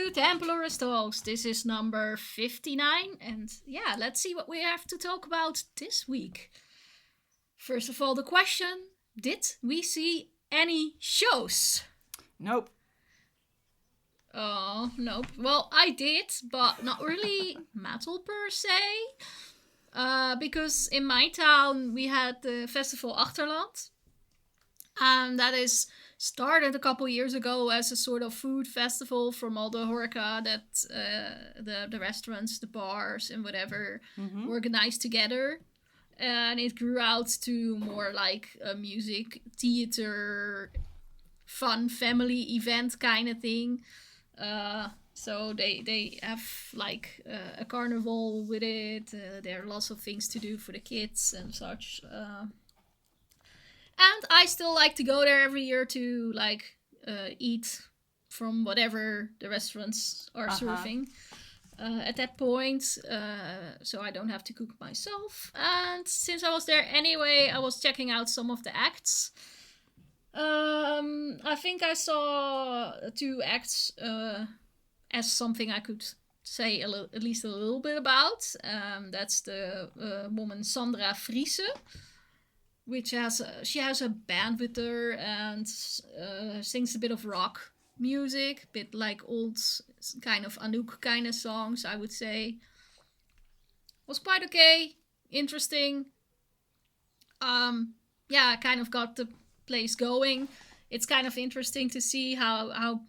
to Templars Talks. This is number 59, and yeah, let's see what we have to talk about this week. First of all, the question, did we see any shows? Nope. Oh, nope. Well, I did, but not really metal per se. Because in my town we had the festival Achterland. And that is started a couple years ago as a sort of food festival from all the horeca that the restaurants, the bars, and whatever organized together. And it grew out to more like a music, theater, fun family event kind of thing. So they have like a carnival with it. There are lots of things to do for the kids and such. And I still like to go there every year to like eat from whatever the restaurants are serving at that point, so I don't have to cook myself. And since I was there anyway, I was checking out some of the acts. I think I saw 2 acts as something I could say at least a little bit about. That's the woman Sandra Friese, which she has a band with her and sings a bit of rock music, a bit like old kind of Anouk kind of songs, I would say. Was quite okay, interesting. Yeah, kind of got the place going. It's kind of interesting to see how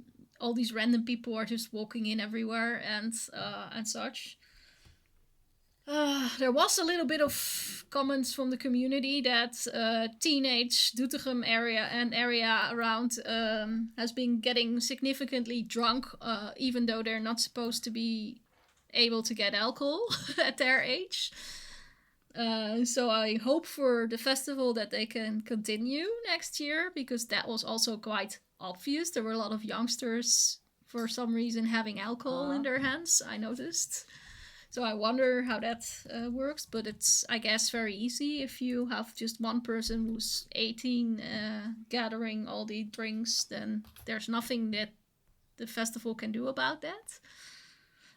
all these random people are just walking in everywhere and such. There was a little bit of comments from the community that teenage Doetinchem area around has been getting significantly drunk, even though they're not supposed to be able to get alcohol at their age. So I hope for the festival that they can continue next year, because that was also quite obvious. There were a lot of youngsters, for some reason, having alcohol in their hands, I noticed. So I wonder how that works, but it's, I guess, very easy if you have just one person who's 18 gathering all the drinks, then there's nothing that the festival can do about that.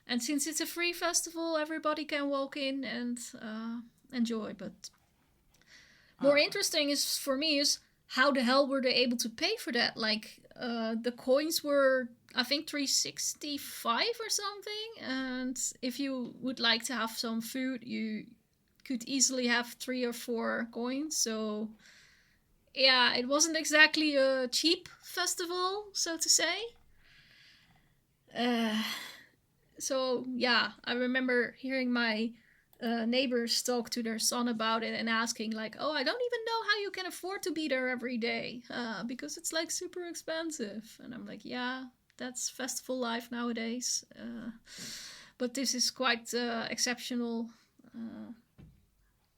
And since it's a free festival, everybody can walk in and enjoy. But more interesting is for me is how the hell were they able to pay for that? Like the coins were, I think, 365 or something, and if you would like to have some food, you could easily have 3 or 4 coins. So yeah, it wasn't exactly a cheap festival, so to say. So yeah, I remember hearing my neighbors talk to their son about it and asking like, oh, I don't even know how you can afford to be there every day, because it's like super expensive. And I'm like, yeah, that's festival life nowadays. But this is quite exceptional,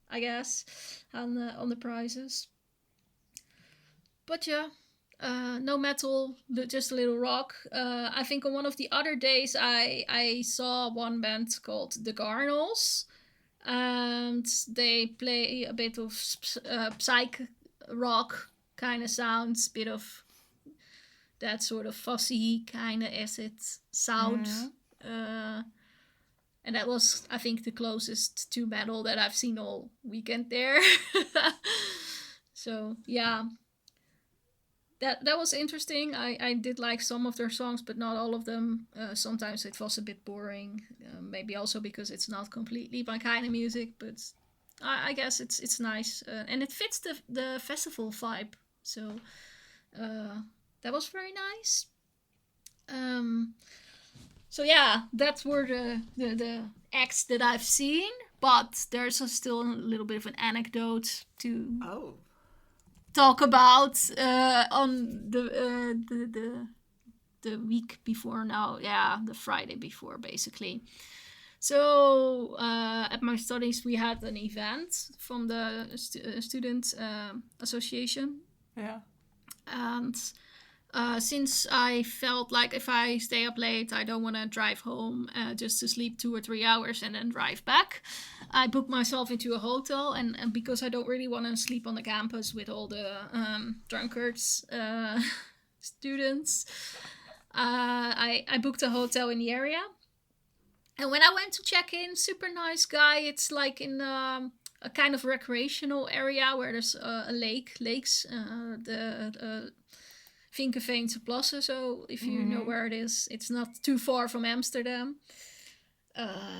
I guess, on the prices. But yeah, no metal, just a little rock. I think on one of the other days I saw one band called the Garnals, and they play a bit of psych rock kind of sounds, bit of that sort of fuzzy kind of acid sound. And that was, I think, the closest to metal that I've seen all weekend there. So yeah, that was interesting. I did like some of their songs, but not all of them. Sometimes it was a bit boring. Maybe also because it's not completely my kind of music, but I guess it's nice. And it fits the festival vibe. So that was very nice. So yeah, that were the acts that I've seen. But there's still a little bit of an anecdote to talk about on the week before now. Yeah, the Friday before, basically. So at my studies, we had an event from the student association. Yeah. And since I felt like if I stay up late, I don't want to drive home just to sleep 2 or 3 hours and then drive back, I booked myself into a hotel. And because I don't really want to sleep on the campus with all the drunkards students, I booked a hotel in the area. And when I went to check in, super nice guy. It's like in a kind of recreational area where there's a lakes, the Vinkenveense Plassen. So if you know where it is, it's not too far from Amsterdam.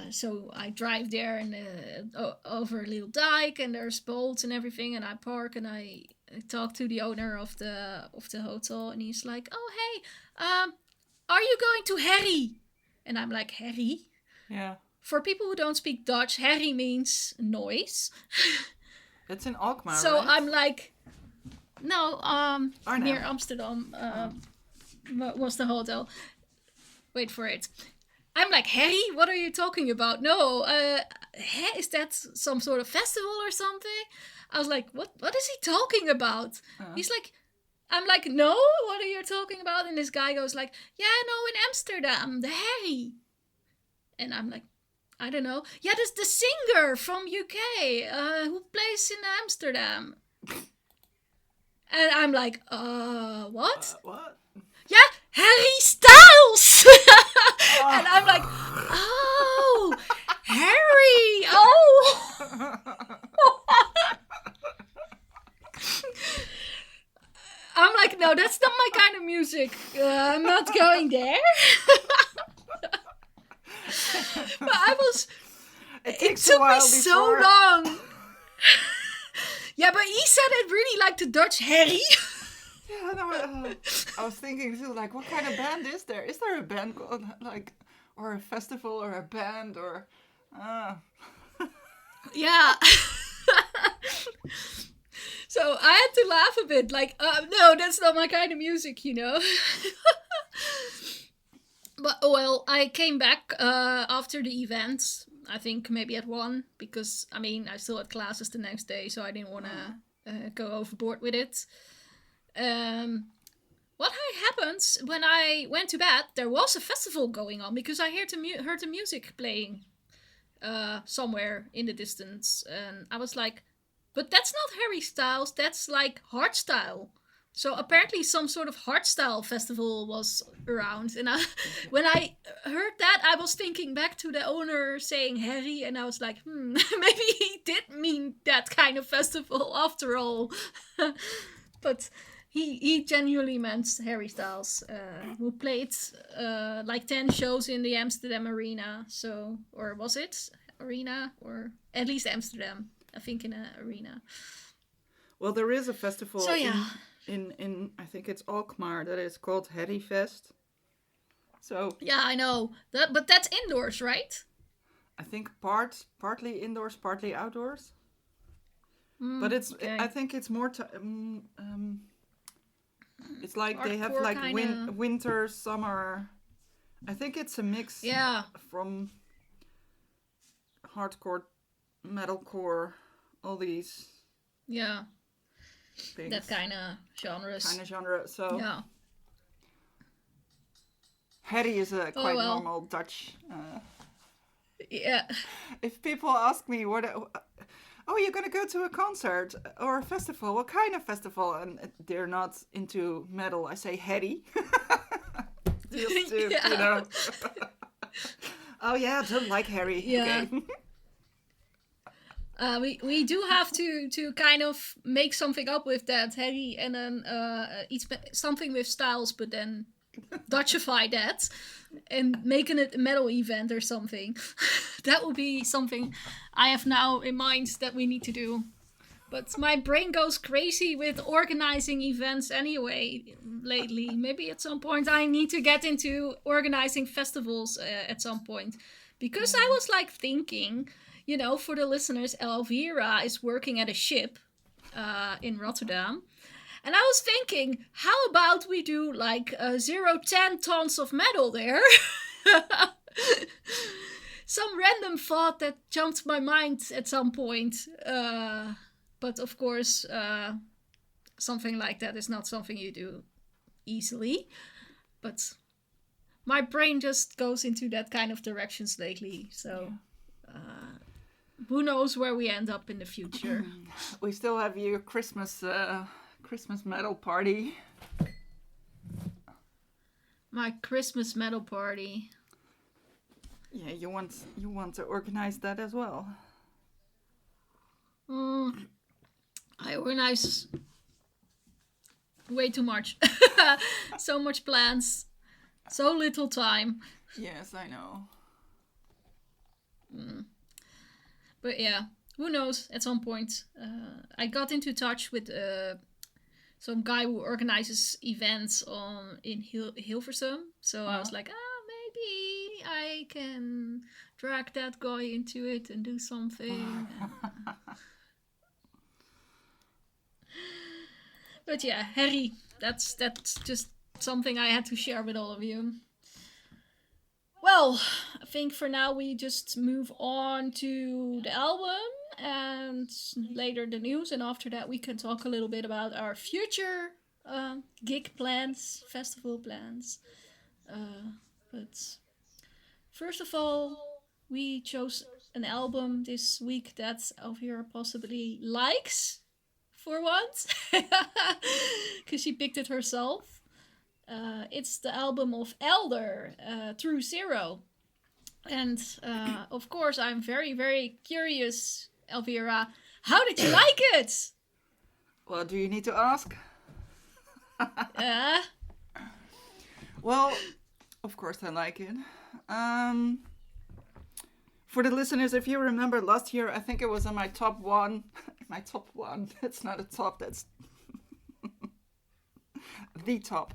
So I drive there and over a little dike, and there's boats and everything, and I park and I talk to the owner of the hotel, and he's like, "Oh hey, are you going to Harry?" And I'm like, "Harry?" Yeah. For people who don't speak Dutch, Harry means noise. It's in Alkmaar, So right? I'm like, no, Arnhem. near Amsterdam was the hotel. Wait for it. I'm like, Harry, what are you talking about? No, is that some sort of festival or something? I was like, what is he talking about? He's like, I'm like, no, what are you talking about? And this guy goes like, yeah, no, in Amsterdam, the Harry. And I'm like, I don't know. Yeah, that's the singer from UK who plays in Amsterdam. And I'm like, what? What? Yeah, Harry Styles! And I'm like, oh, Harry! Oh! I'm like, no, that's not my kind of music. I'm not going there. But I was... It took me so long. Yeah, but he said it really like the Dutch Harry. Yeah, no, I was thinking too, like, what kind of band is there? Is there a band called, like, or a festival or a band or... Yeah. So I had to laugh a bit, like, no, that's not my kind of music, you know. But, well, I came back after the event, I think maybe at 1, because, I mean, I still had classes the next day, so I didn't want to go overboard with it. What happened when I went to bed, there was a festival going on, because I heard the music playing somewhere in the distance, and I was like, but that's not Harry Styles, that's like hardstyle. So apparently some sort of hardstyle festival was around, and when I heard that, I was thinking back to the owner saying Harry, and I was like, maybe he did mean that kind of festival after all. But he genuinely meant Harry Styles, who played like 10 shows in the Amsterdam arena. So, or was it arena, or at least Amsterdam? I think in an arena. Well, there is a festival. So yeah. In I think it's Alkmaar, that is called Harry Fest. So yeah, I know that, but that's indoors, right? I think partly indoors, partly outdoors. But it's okay. I think it's more it's like hardcore, they have like winter, summer. I think it's a mix. Yeah. From hardcore, metalcore, all these. Yeah. Things. That kind of genres. So yeah. Harry is a quite normal Dutch. Yeah. If people ask me what, you're gonna go to a concert or a festival? What kind of festival? And they're not into metal. I say Harry. Just to, you know. Oh yeah, I don't like Harry. Yeah. Okay. We do have to kind of make something up with that, Harry, and then something with Styles, but then Dutchify that and making it a metal event or something. That would be something I have now in mind that we need to do. But my brain goes crazy with organizing events anyway lately. Maybe at some point I need to get into organizing festivals at some point. Because I was like thinking... You know, for the listeners, Elvira is working at a ship in Rotterdam. And I was thinking, how about we do like 10 tons of metal there? Some random thought that jumped my mind at some point. But of course, something like that is not something you do easily. But my brain just goes into that kind of directions lately. So... who knows where we end up in the future? We still have your Christmas metal party. My Christmas metal party. Yeah, you want to organize that as well. Mm, I organize way too much. So much plans, so little time. Yes, I know. Mm. But yeah, who knows? At some point, I got into touch with some guy who organizes events on in Hilversum. So I was like, maybe I can drag that guy into it and do something. But yeah, Harry, that's just something I had to share with all of you. Well, I think for now we just move on to the album and later the news, and after that we can talk a little bit about our future gig plans, festival plans. But first of all, we chose an album this week that Elvira possibly likes for once, because she picked it herself. It's the album of Elder, True Zero. And of course, I'm very, very curious, Elvira. How did you like it? Well, do you need to ask? Uh, Well, of course I like it. For the listeners, if you remember last year, I think it was on my top one. My top one. That's not a top. That's the top.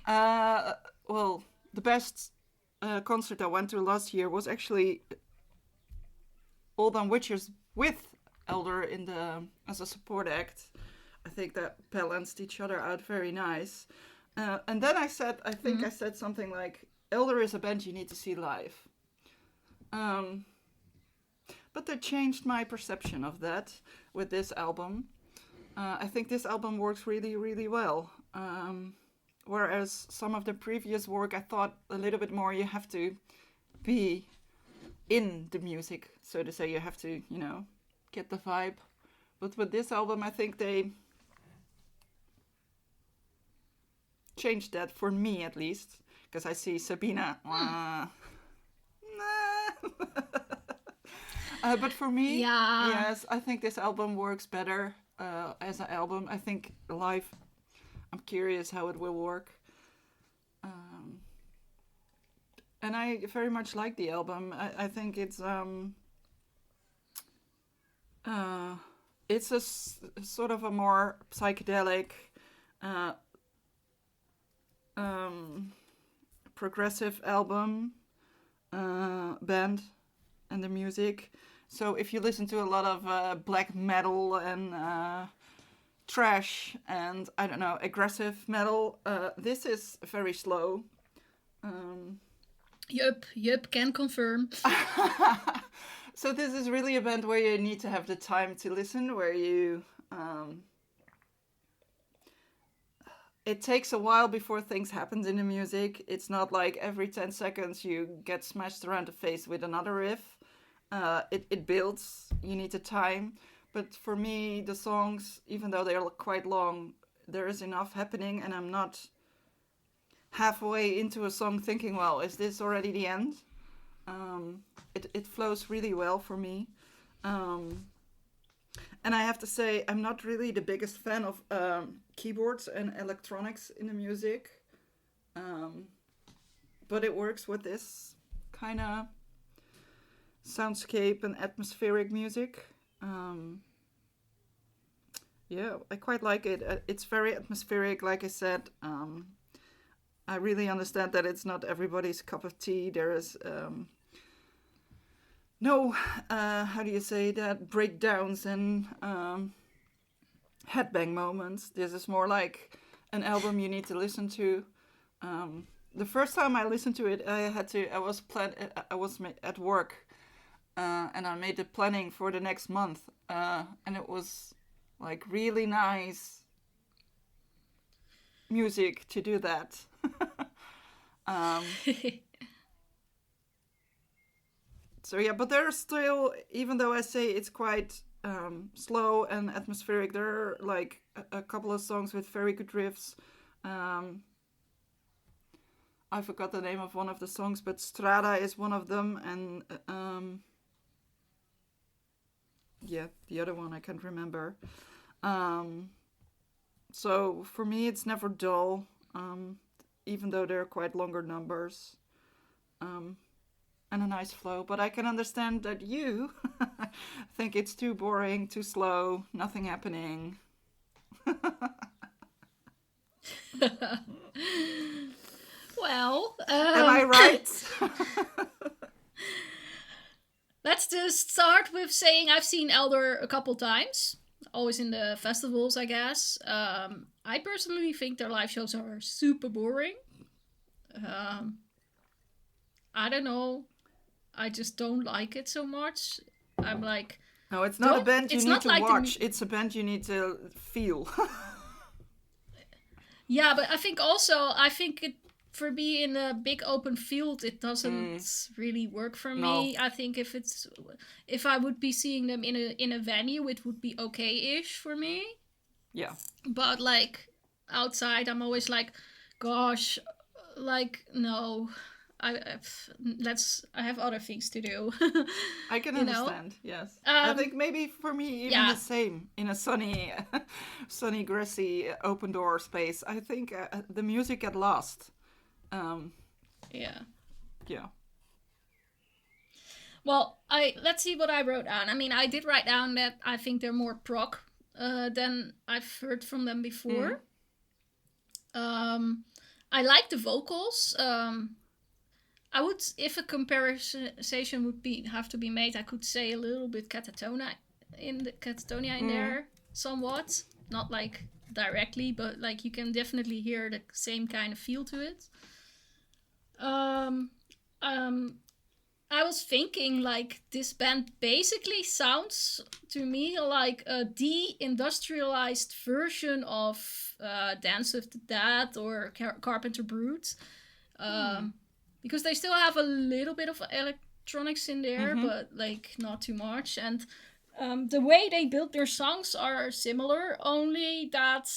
Well, the best concert I went to last year was actually Old on Witches with Elder in the as a support act. I think that balanced each other out very nice. And then I think I said something like, Elder is a band you need to see live. But they changed my perception of that with this album. I think this album works really, really well. Whereas some of the previous work, I thought a little bit more you have to be in the music, so to say. You have to, get the vibe. But with this album, I think they changed that for me at least, because I see Sabina. But for me, yes, I think this album works better as an album. I think live, I'm curious how it will work. And I very much like the album. I think it's sort of a more psychedelic, progressive album, band, and the music. So if you listen to a lot of black metal and trash and, I don't know, aggressive metal, this is very slow. Yup, can confirm. So this is really a band where you need to have the time to listen, where you... it takes a while before things happen in the music. It's not like every 10 seconds you get smashed around the face with another riff. It builds. You need the time. But for me, the songs, even though they're quite long, there is enough happening, and I'm not halfway into a song thinking, well, is this already the end? It flows really well for me. And I have to say, I'm not really the biggest fan of keyboards and electronics in the music. But it works with this kind of soundscape and atmospheric music. Yeah, I quite like it. It's very atmospheric, like I said. I really understand that it's not everybody's cup of tea. There is no, how do you say that, breakdowns and headbang moments. This is more like an album you need to listen to. The first time I listened to it, I was at work, and I made the planning for the next month, and it was like really nice music to do that. So yeah, but there are still, even though I say it's quite slow and atmospheric, there are like a couple of songs with very good riffs. I forgot the name of one of the songs, but Strada is one of them, and yeah, the other one I can't remember. So for me, it's never dull, even though they're quite longer numbers, and a nice flow. But I can understand that you think it's too boring, too slow, nothing happening. Well, Am I right? let's just start with saying I've seen Elder a couple times, always in the festivals, I guess. I personally think their live shows are super boring. Um, I don't know. I just don't like it so much. I'm like, No, it's not a band you it's need not to like watch. It's a band you need to feel. yeah, but I think it for me in a big open field, it doesn't really work for No. me. I think if I would be seeing them in a venue, it would be okay-ish for me. Yeah. But like outside, I'm always like, gosh, like no, I have other things to do. I can you know. understand. Yes. I think maybe for me even Yeah. the same in a sunny, sunny, grassy, open door space. I think the music get lost. Yeah. Yeah. Well, let's see what I wrote down. I mean, I did write down that I think they're more prog than I've heard from them before. I like the vocals. I would, if a comparison would have to be made, I could say a little bit Catatonia in there somewhat. Not like directly, but like you can definitely hear the same kind of feel to it. I was thinking like this band basically sounds to me like a de-industrialized version of Dance with the Dead or Carpenter Brut. Because they still have a little bit of electronics in there, but like not too much. And the way they build their songs are similar, only that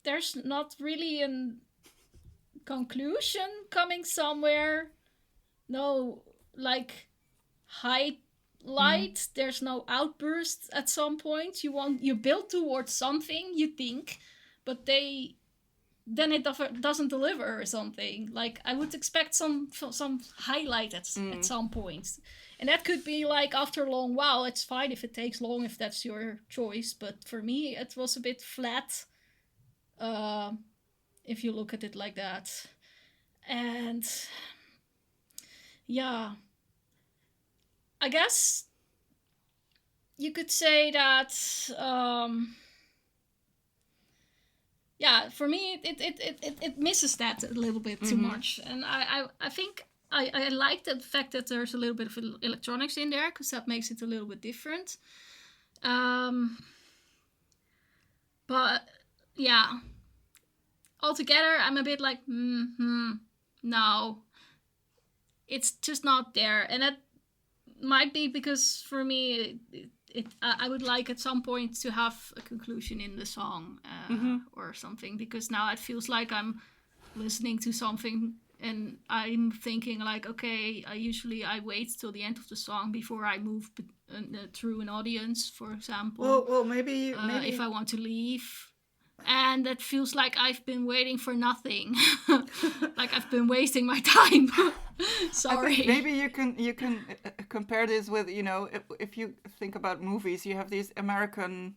there's not really a conclusion coming somewhere. No, like highlight. There's no outburst at some point. You build towards something, you think, but then it doesn't deliver or something. Like I would expect some highlight at some point, and that could be like after a long while. It's fine if it takes long, if that's your choice. But for me, it was a bit flat. If you look at it like that, and yeah, I guess you could say that. Yeah, for me, it misses that a little bit too much, and I think I like the fact that there's a little bit of electronics in there because that makes it a little bit different. But yeah, altogether, I'm a bit like, no, it's just not there, and that might be because for me, I would like at some point to have a conclusion in the song or something, because now it feels like I'm listening to something and I'm thinking like, okay, I wait till the end of the song before I move through an audience, for example. Well, maybe if I want to leave. And that feels like I've been waiting for nothing. Like I've been wasting my time. Sorry. I think maybe you can compare this with, if you think about movies, you have these American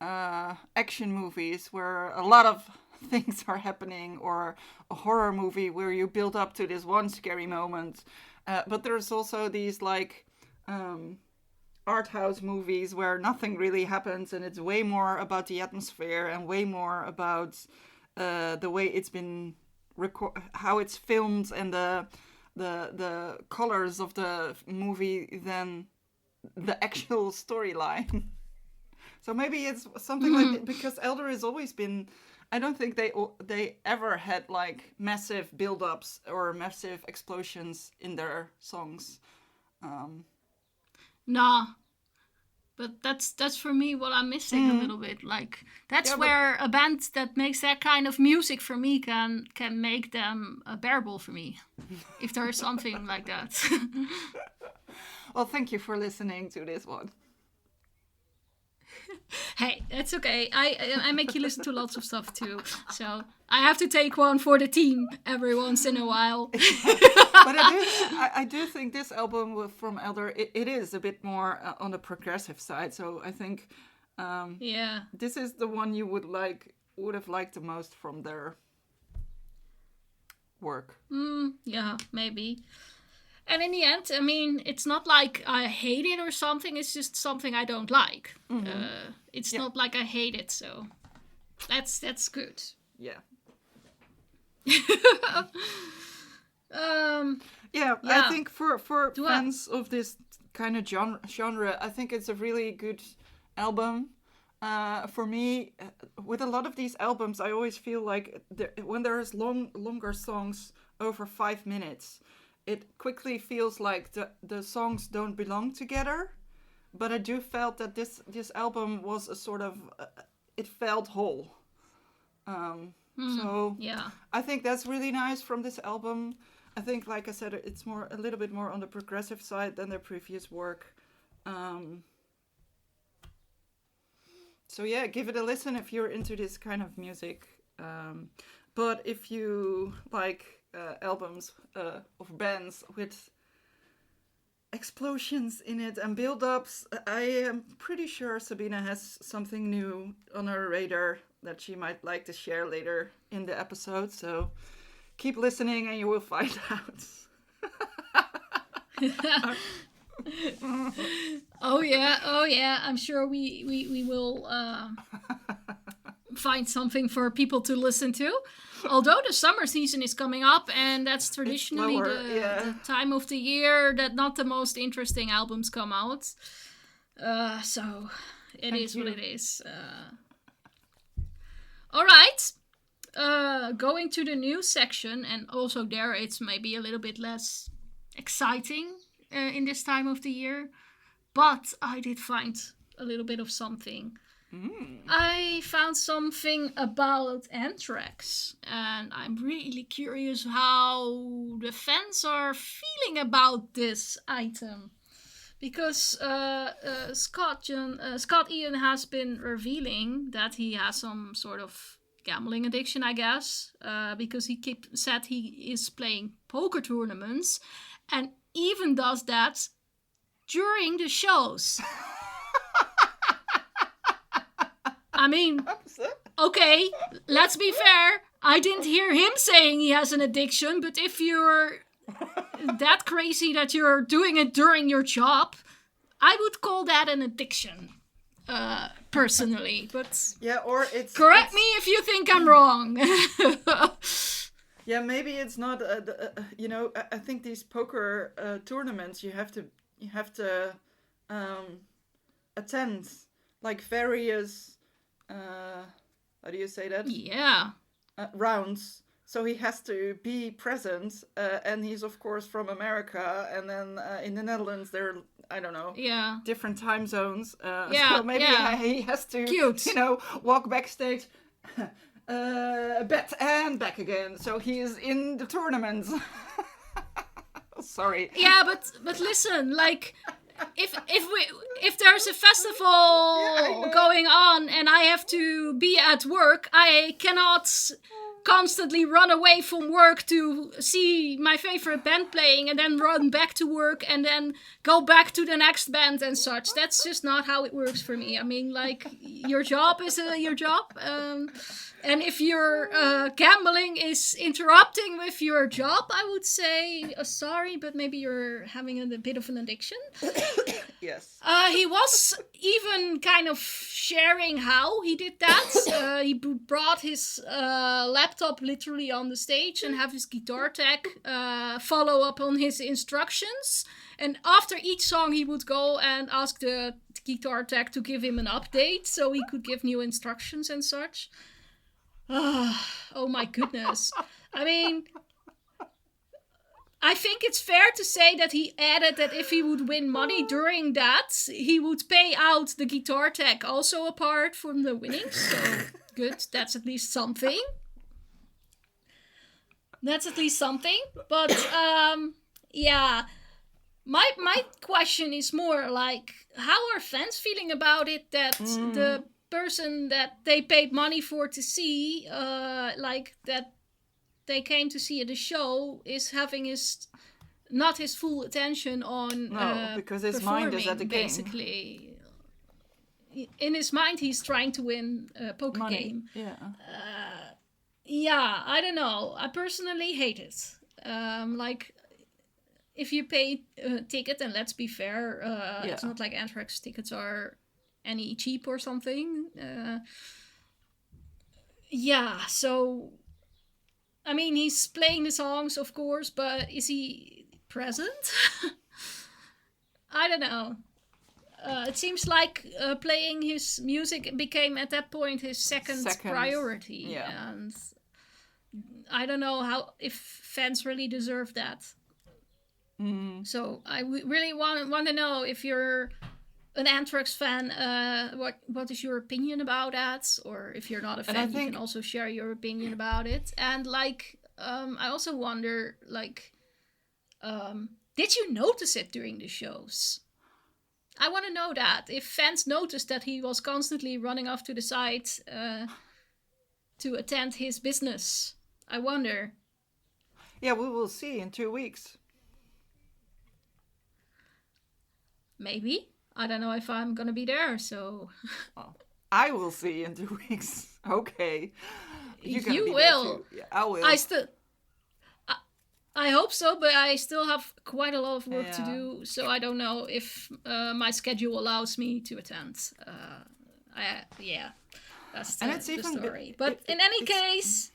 action movies where a lot of things are happening, or a horror movie where you build up to this one scary moment. But there's also these like art house movies where nothing really happens, and it's way more about the atmosphere and way more about the way it's been how it's filmed and the colors of the movie than the actual storyline. So maybe it's something like that, because Elder has always been, I don't think they ever had like massive build-ups or massive explosions in their songs. Nah. But that's for me what I'm missing a little bit. Like that's Yeah, but where a band that makes that kind of music for me can make them bearable for me. If there is something like that. well, thank you for listening to this one. Hey, that's okay. I make you listen to lots of stuff too. So I have to take one for the team every once in a while. But I do think this album from Elder, it is a bit more on the progressive side. So I think Yeah. this is the one you would have liked the most from their work. Yeah, maybe. And in the end, I mean, it's not like I hate it or something. It's just something I don't like. It's not like I hate it, so that's good. Yeah. Yeah. I think for fans of this kind of genre, I think it's a really good album. For me, with a lot of these albums, I always feel like when there's longer songs over 5 minutes, it quickly feels like the songs don't belong together. But I do felt that this album was a sort of it felt whole. So Yeah. I think that's really nice from this album. I think, like I said, it's a little bit more on the progressive side than their previous work. So yeah, give it a listen if you're into this kind of music. But if you like albums of bands with explosions in it and build-ups, I am pretty sure Sabina has something new on her radar that she might like to share later in the episode. So keep listening and you will find out. Oh yeah. I'm sure we will find something for people to listen to. Although the summer season is coming up, and that's traditionally the time of the year that not the most interesting albums come out. So it is what it is. All right. Going to the news section, and also there it's maybe a little bit less exciting in this time of the year, but I did find a little bit of something. I found something about Anthrax, and I'm really curious how the fans are feeling about this item. Because Scott Ian has been revealing that he has some sort of gambling addiction, I guess, because he said he is playing poker tournaments and even does that during the shows. I mean, okay, let's be fair. I didn't hear him saying he has an addiction, but if you're that crazy that you're doing it during your job, I would call that an addiction, personally. But yeah, or correct me if you think I'm wrong. Yeah, maybe it's not. I think these poker tournaments you have to attend like various. How do you say that? Yeah. Rounds. So he has to be present, and he's of course from America, and then in the Netherlands there are, I don't know, different time zones. So maybe he has to, walk backstage, bet and back again. So he is in the tournaments. Sorry. Yeah, but listen, like. If there's a festival going on and I have to be at work, I cannot constantly run away from work to see my favorite band playing and then run back to work and then go back to the next band and such. That's just not how it works for me. I mean, like, your job is your job. And if your gambling is interrupting with your job, I would say, sorry, but maybe you're having a bit of an addiction. Yes. He was even kind of sharing how he did that. He brought his laptop literally on the stage and have his guitar tech follow up on his instructions. And after each song, he would go and ask the guitar tech to give him an update so he could give new instructions and such. Oh my goodness. I mean, I think it's fair to say that he added that if he would win money during that, he would pay out the guitar tech also apart from the winnings. So good, that's at least something. That's at least something. But yeah, my question is more like, how are fans feeling about it that the person that they paid money for to see, like that they came to see at the show, is having not his full attention on because his mind is at the game. Basically, in his mind, he's trying to win a poker game. Yeah. Yeah, I don't know. I personally hate it. Like, if you pay a ticket, and let's be fair, it's not like Anthrax tickets are any cheap or something. Yeah, so I mean, he's playing the songs, of course, but is he present? I don't know. It seems like playing his music became at that point his second priority. Yeah. And I don't know if fans really deserve that. So I really want to know, if you're an Anthrax fan, what is your opinion about that? Or if you're not a fan, you can also share your opinion about it. And like, I also wonder, like, did you notice it during the shows? I want to know that. If fans noticed that he was constantly running off to the side to attend his business. I wonder. Yeah, we will see in 2 weeks. Maybe. I don't know if I'm gonna be there, so... Well, I will see in 2 weeks. Okay. You will. Yeah, I will. I hope so, but I still have quite a lot of work to do, so I don't know if my schedule allows me to attend. That's the story. But in any case,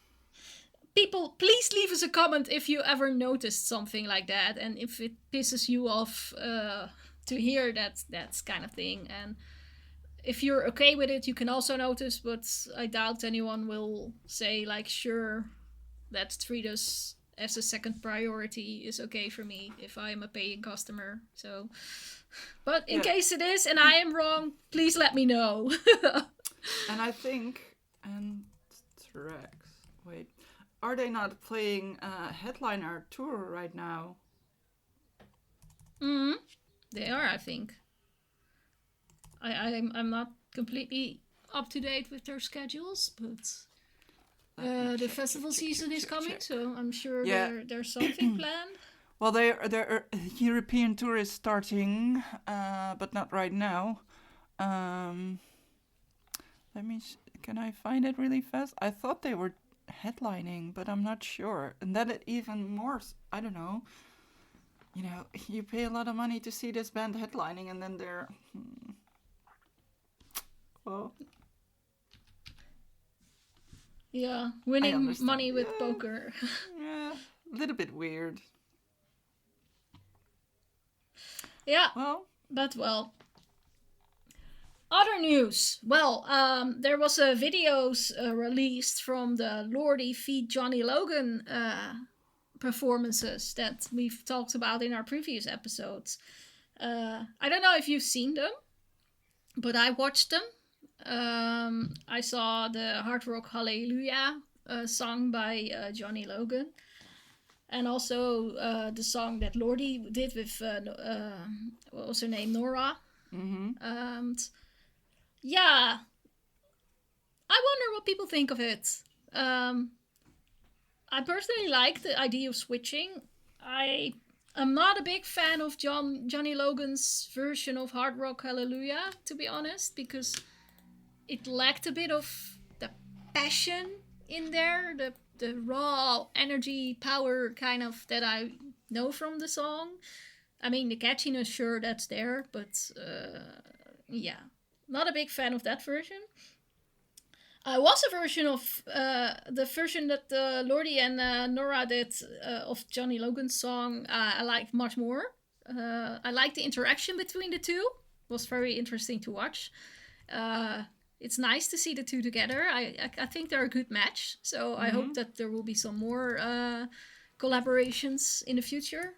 people, please leave us a comment if you ever noticed something like that, and if it pisses you off to hear that kind of thing. And if you're okay with it, you can also notice, but I doubt anyone will say, like, sure, let's treat us as a second priority is okay for me if I'm a paying customer. So, but in case it is and I am wrong, please let me know. And I think Anthrax, wait, are they not playing a headliner tour right now? They are, I think. I'm not completely up to date with their schedules, but the festival season is coming, so I'm sure there's something planned. Well, their European tour is starting, but not right now. Can I find it really fast? I thought they were headlining, but I'm not sure. And then it even more, I don't know. You know, you pay a lot of money to see this band headlining, and then they're... Well... Yeah, winning money with poker. Yeah, a little bit weird. Yeah, well. Other news. Well, there was a videos released from the Lordi feat Johnny Logan performances that we've talked about in our previous episodes. I don't know if you've seen them, but I watched them. I saw the Hard Rock Hallelujah song by Johnny Logan, and also the song that Lordi did with what was her name, Nora. Yeah, I wonder what people think of it. I personally like the idea of switching. I'm not a big fan of Johnny Logan's version of Hard Rock Hallelujah, to be honest, because it lacked a bit of the passion in there, the raw energy, power kind of that I know from the song. I mean, the catchiness, sure, that's there, but yeah, not a big fan of that version. I was a version of the version that Lordi and Nora did of Johnny Logan's song. I liked much more. I liked the interaction between the two. It was very interesting to watch. It's nice to see the two together. I think they're a good match. So I hope that there will be some more collaborations in the future.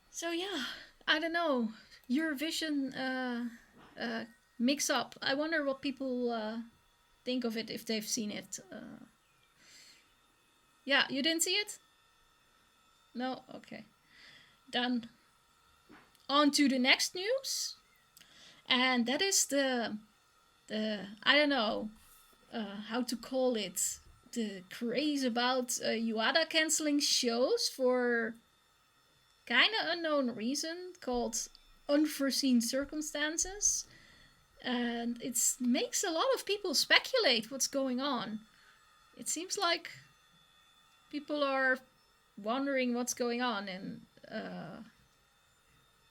So yeah, I don't know. Eurovision mix up. I wonder what people think of it if they've seen it. Yeah, you didn't see it? No? Okay. Then on to the next news. And that is the I don't know how to call it, the craze about UADA canceling shows for kind of unknown reason called unforeseen circumstances. And it makes a lot of people speculate what's going on. It seems like people are wondering what's going on, and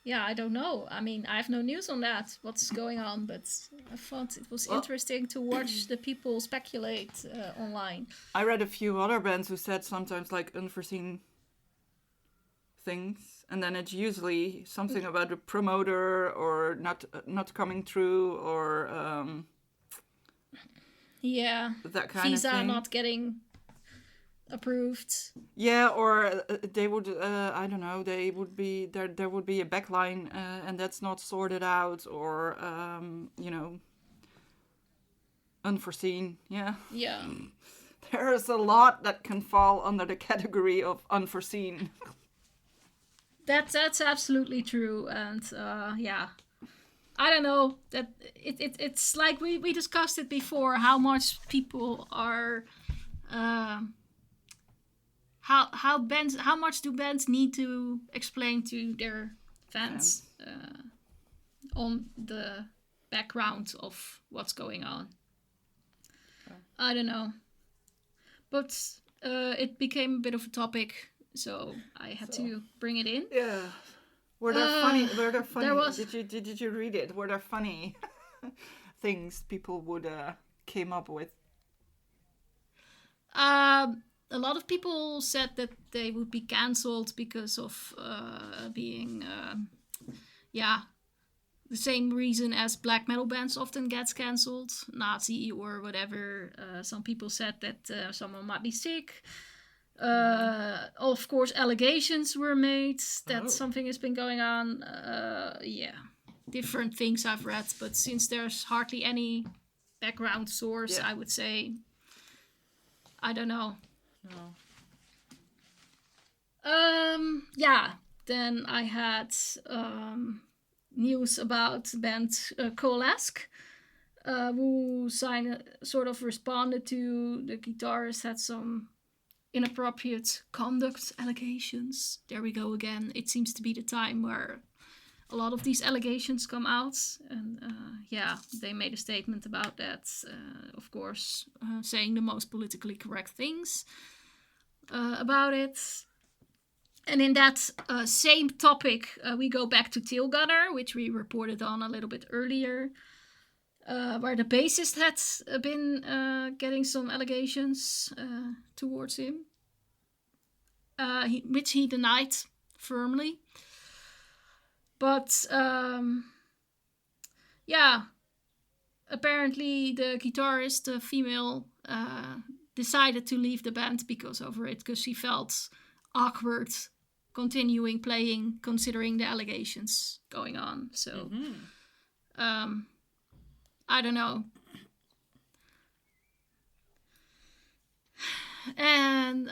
yeah, I don't know. I mean, I have no news on that, what's going on, but I thought it was interesting to watch the people speculate online. I read a few other bands who said sometimes like unforeseen things, and then it's usually something about the promoter or not coming through, or yeah, that kind visa of thing. not getting approved. Yeah, or they would I don't know, they would be there would be a backline and that's not sorted out, or you know, unforeseen. Yeah. There's a lot that can fall under the category of unforeseen. That's absolutely true, and yeah, I don't know, that it's like we discussed it before, how much people are how much do bands need to explain to their fans on the background of what's going on. I don't know, but it became a bit of a topic, so I had to bring it in. Yeah. Were there funny? There was... Did you read it? Were there funny things people would came up with? A lot of people said that they would be cancelled because of being, the same reason as black metal bands often gets cancelled, Nazi or whatever. Some people said that someone might be sick. Of course, allegations were made that something has been going on. Different things I've read, but since there's hardly any background source, I would say, I don't know. No. Then I had news about the band Coalesce, who sort of responded to the guitarist had some inappropriate conduct allegations. There we go again. It seems to be the time where a lot of these allegations come out, and they made a statement about that, of course, saying the most politically correct things about it. And in that same topic, we go back to Tail Gunner, which we reported on a little bit earlier, where the bassist had been getting some allegations towards him, which he denied firmly. But apparently the guitarist, the female, decided to leave the band because she felt awkward continuing playing, considering the allegations going on. So, I don't know. And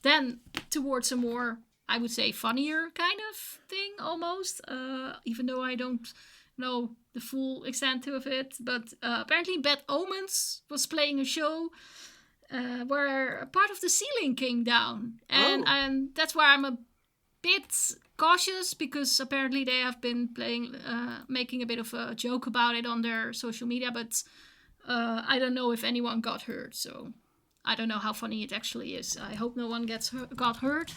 then towards a more, I would say, funnier kind of thing almost, even though I don't know the full extent of it. But apparently Bad Omens was playing a show where a part of the ceiling came down. And that's why I'm a bit cautious, because apparently they have been making a bit of a joke about it on their social media. But I don't know if anyone got hurt, so I don't know how funny it actually is. I hope no one got hurt.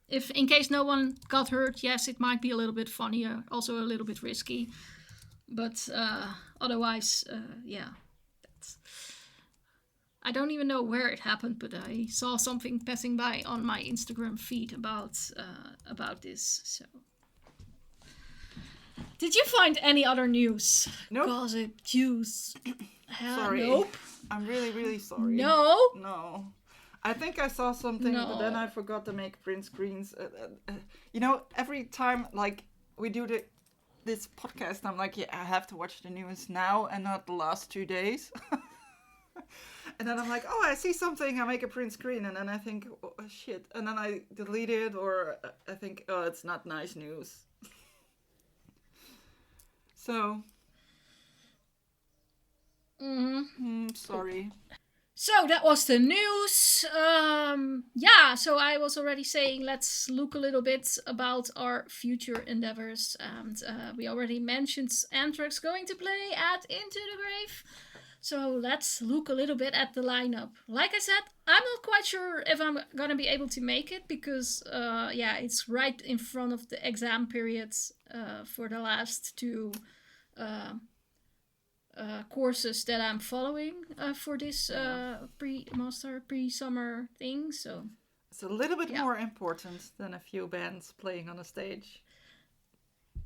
If in case no one got hurt, yes, it might be a little bit funnier, also a little bit risky. But otherwise, I don't even know where it happened, but I saw something passing by on my Instagram feed about this. So, did you find any other news? Nope. Gossip, juice? Sorry. Nope. I'm really, really sorry. No. No. I think I saw something, but then I No. forgot to make print screens. You know, every time like we do this podcast, I'm like, yeah, I have to watch the news now and not the last 2 days. And then I'm like, oh, I see something, I make a print screen, and then I think, oh, shit, and then I delete it, or I think, oh, it's not nice news. So, sorry. So that was the news. Yeah, so I was already saying let's look a little bit about our future endeavors. And we already mentioned Anthrax going to play at Into the Grave. So let's look a little bit at the lineup. Like I said, I'm not quite sure if I'm gonna be able to make it because, yeah, it's right in front of the exam periods for the last two courses that I'm following for this pre-summer thing. So it's a little bit more important than a few bands playing on a stage.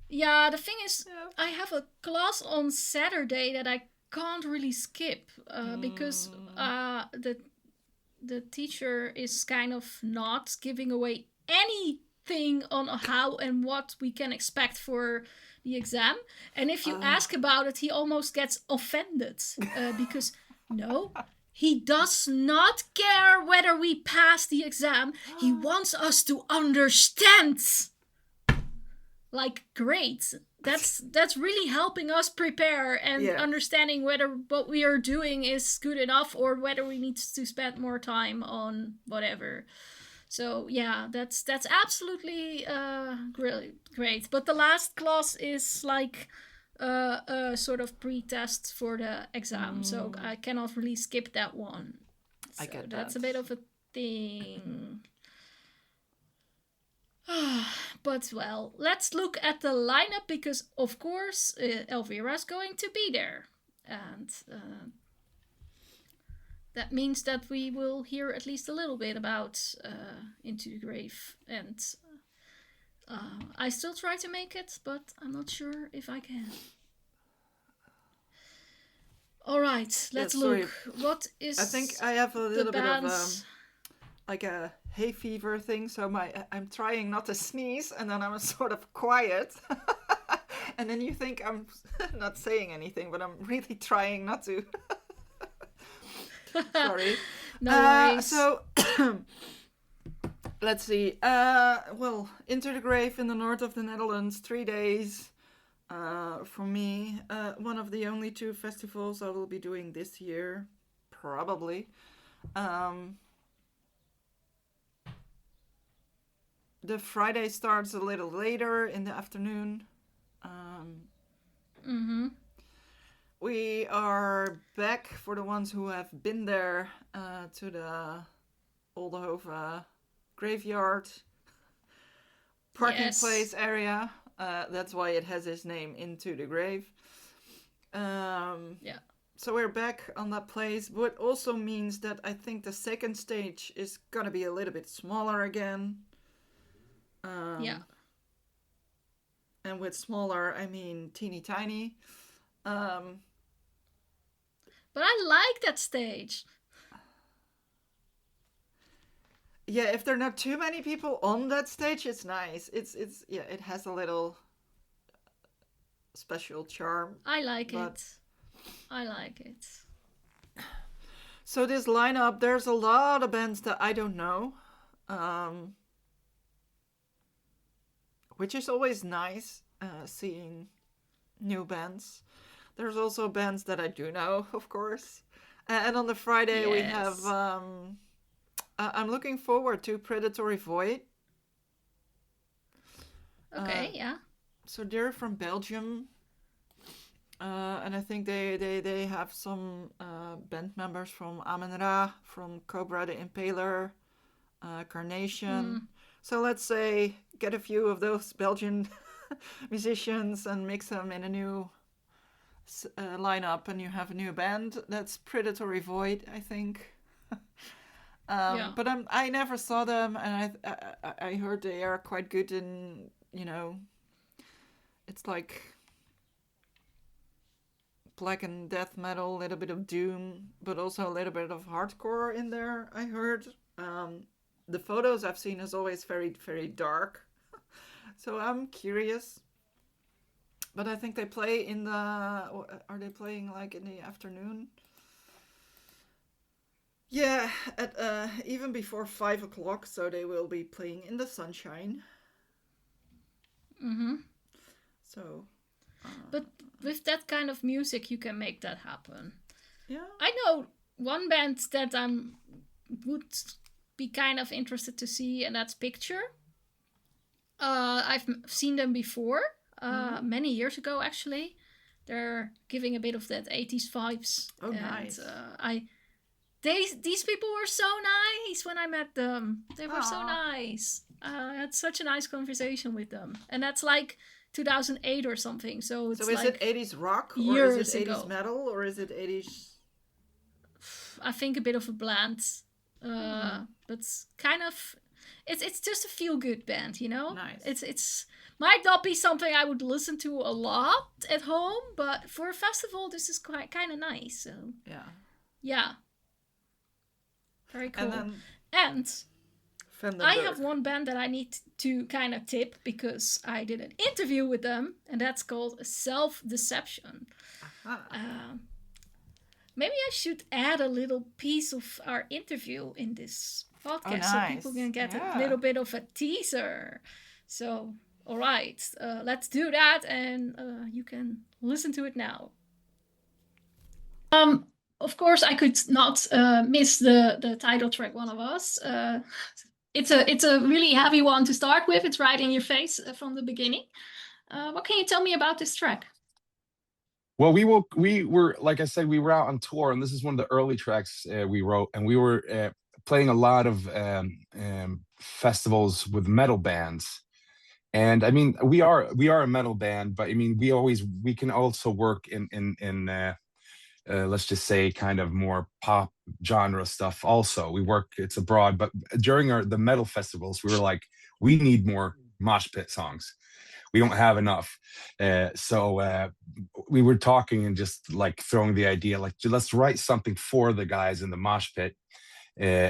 Yeah, the thing is, I have a class on Saturday that I can't really skip because the teacher is kind of not giving away anything on how and what we can expect for the exam. And if you ask about it, he almost gets offended because no, he does not care whether we pass the exam. He wants us to understand. Like, great. That's really helping us prepare and understanding whether what we are doing is good enough or whether we need to spend more time on whatever. So yeah, that's absolutely really great. But the last class is like a sort of pre-test for the exam, so I cannot really skip that one. So I get that. That's a bit of a thing. But well, let's look at the lineup because of course Elvira's going to be there, and that means that we will hear at least a little bit about Into the Grave, and I still try to make it, but I'm not sure if I can. All right, let's look. What is? I think I have a little bit of like a hay fever thing, so I'm trying not to sneeze, and then I'm sort of quiet. And then you think I'm not saying anything, but I'm really trying not to. Sorry. No worries. So let's see. Well, Into the Grave in the north of the Netherlands, 3 days. For me, one of the only 2 festivals I will be doing this year, probably. The Friday starts a little later in the afternoon. We are back, for the ones who have been there, to the Oldehove graveyard parking place area. That's why it has its name, Into the Grave. So we're back on that place, but also means that I think the second stage is gonna be a little bit smaller again. And with smaller, I mean teeny tiny. But I like that stage. Yeah, if there are not too many people on that stage, it's nice. It's it has a little special charm. I like it. I like it. So this lineup, there's a lot of bands that I don't know. Which is always nice, seeing new bands. There's also bands that I do know, of course. And on the Friday we have... I'm looking forward to Predatory Void. Okay, yeah. So they're from Belgium. And I think they have some band members from Amen-Ra, from Cobra the Impaler, Carnation. So let's say get a few of those Belgian musicians and mix them in a new lineup, and you have a new band. That's Predatory Void, I think. But I never saw them, and I heard they are quite good in, it's like black and death metal, a little bit of doom, but also a little bit of hardcore in there, I heard. The photos I've seen is always very, very dark. So I'm curious. But I think they play in the... Are they playing like in the afternoon? Yeah, at even before 5 o'clock, so they will be playing in the sunshine. Mm-hmm. So... But with that kind of music, you can make that happen. Yeah. I know one band that would be kind of interested to see, and that's Picture. I've seen them before, many years ago actually. They're giving a bit of that 80s vibes. Oh, nice. These people were so nice when I met them. They were so nice. I had such a nice conversation with them. And that's like 2008 or something. So it's is like it 80s rock? Or is it 80s metal? Or is it 80s... I think a bit of a blend. But kind of... It's just a feel-good band, you know? Nice. It's might not be something I would listen to a lot at home, but for a festival, this is quite kind of nice. So yeah. Very cool. And I have one band that I need to kind of tip because I did an interview with them, and that's called Self-Deception. Maybe I should add a little piece of our interview in this podcast so people can get a little bit of a teaser. So, all right, let's do that, and you can listen to it now. Of course, I could not miss the title track, One of Us. It's a really heavy one to start with. It's right in your face from the beginning. What can you tell me about this track? Well, we were, like I said, we were out on tour, and this is one of the early tracks we wrote, and we were playing a lot of festivals with metal bands. And I mean, we are a metal band, but I mean, we can also work in let's just say kind of more pop genre stuff. Also, it's abroad, but during the metal festivals, we were like, we need more mosh pit songs. We don't have enough. So we were talking and just like throwing the idea, like, let's write something for the guys in the mosh pit,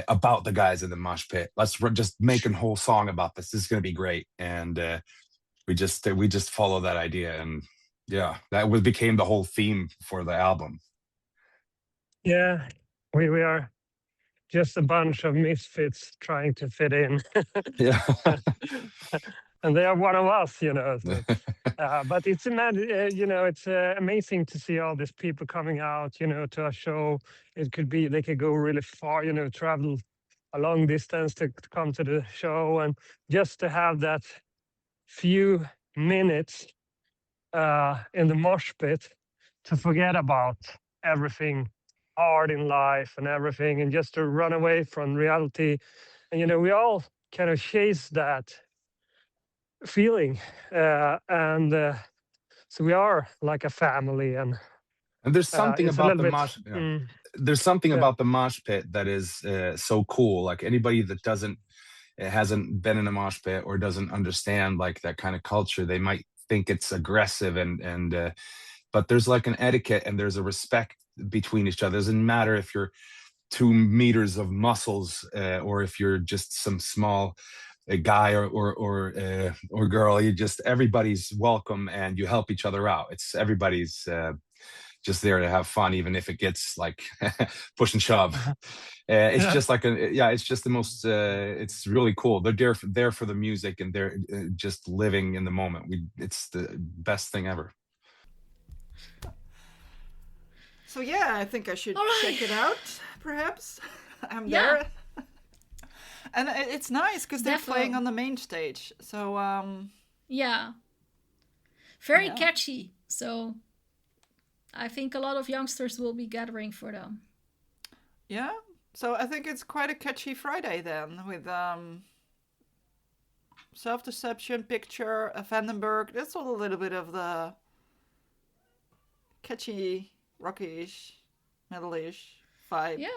about the guys in the mosh pit. Let's just make a whole song about this. This is going to be great. And we just follow that idea. And yeah, that became the whole theme for the album. Yeah, we are just a bunch of misfits trying to fit in. Yeah. And they are one of us, you know. So, but it's it's amazing to see all these people coming out, you know, to a show. They could go really far, you know, travel a long distance to come to the show, and just to have that few minutes in the mosh pit to forget about everything hard in life and everything, and just to run away from reality. And, you know, we all kind of chase that feeling, so we are like a family, and there's something about the mosh there's something about the mosh pit that is so cool. Like, anybody that hasn't been in a mosh pit or doesn't understand like that kind of culture, they might think it's aggressive, and but there's like an etiquette and there's a respect between each other. It doesn't matter if you're 2 meters of muscles or if you're just some small guy or girl. Everybody's welcome, and you help each other out. Everybody's just there to have fun, even if it gets like push and shove. It's just like it's just the most it's really cool. They're there for the music, and they're just living in the moment. It's the best thing ever. So yeah, I think I should check it out, perhaps. I'm there. And it's nice because they're playing on the main stage. So very catchy. So I think a lot of youngsters will be gathering for them. Yeah. So I think it's quite a catchy Friday then, with Self-Deception, Picture, Vandenberg. That's all a little bit of the catchy, rocky-ish, metal-ish vibe. Yeah,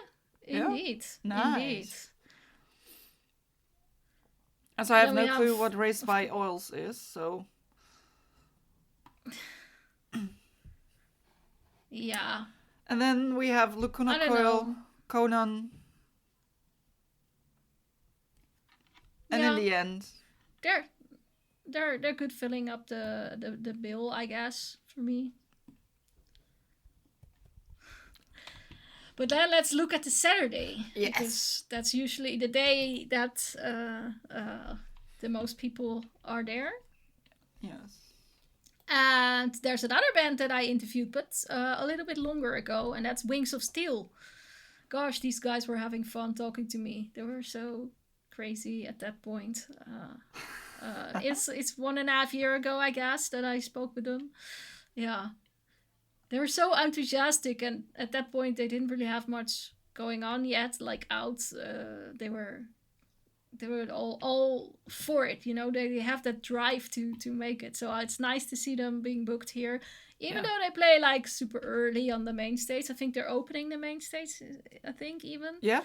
indeed. Nice. Indeed. And so I have no clue what Raised by Oils is, so... Yeah. And then we have Lacuna Coil, Conan. And in the end, they're good filling up the bill, I guess, for me. But then let's look at the Saturday. Yes. Because that's usually the day that the most people are there. Yes. And there's another band that I interviewed, but a little bit longer ago, and that's Wings of Steel. Gosh, these guys were having fun talking to me. They were so crazy at that point. It's 1.5 years ago, I guess, that I spoke with them. Yeah. They were so enthusiastic, and at that point they didn't really have much going on yet, like out. They were all for it, you know. They have that drive to make it. So it's nice to see them being booked here, even though they play like super early on the main stage. I think they're opening the main stage. I think even. Yeah.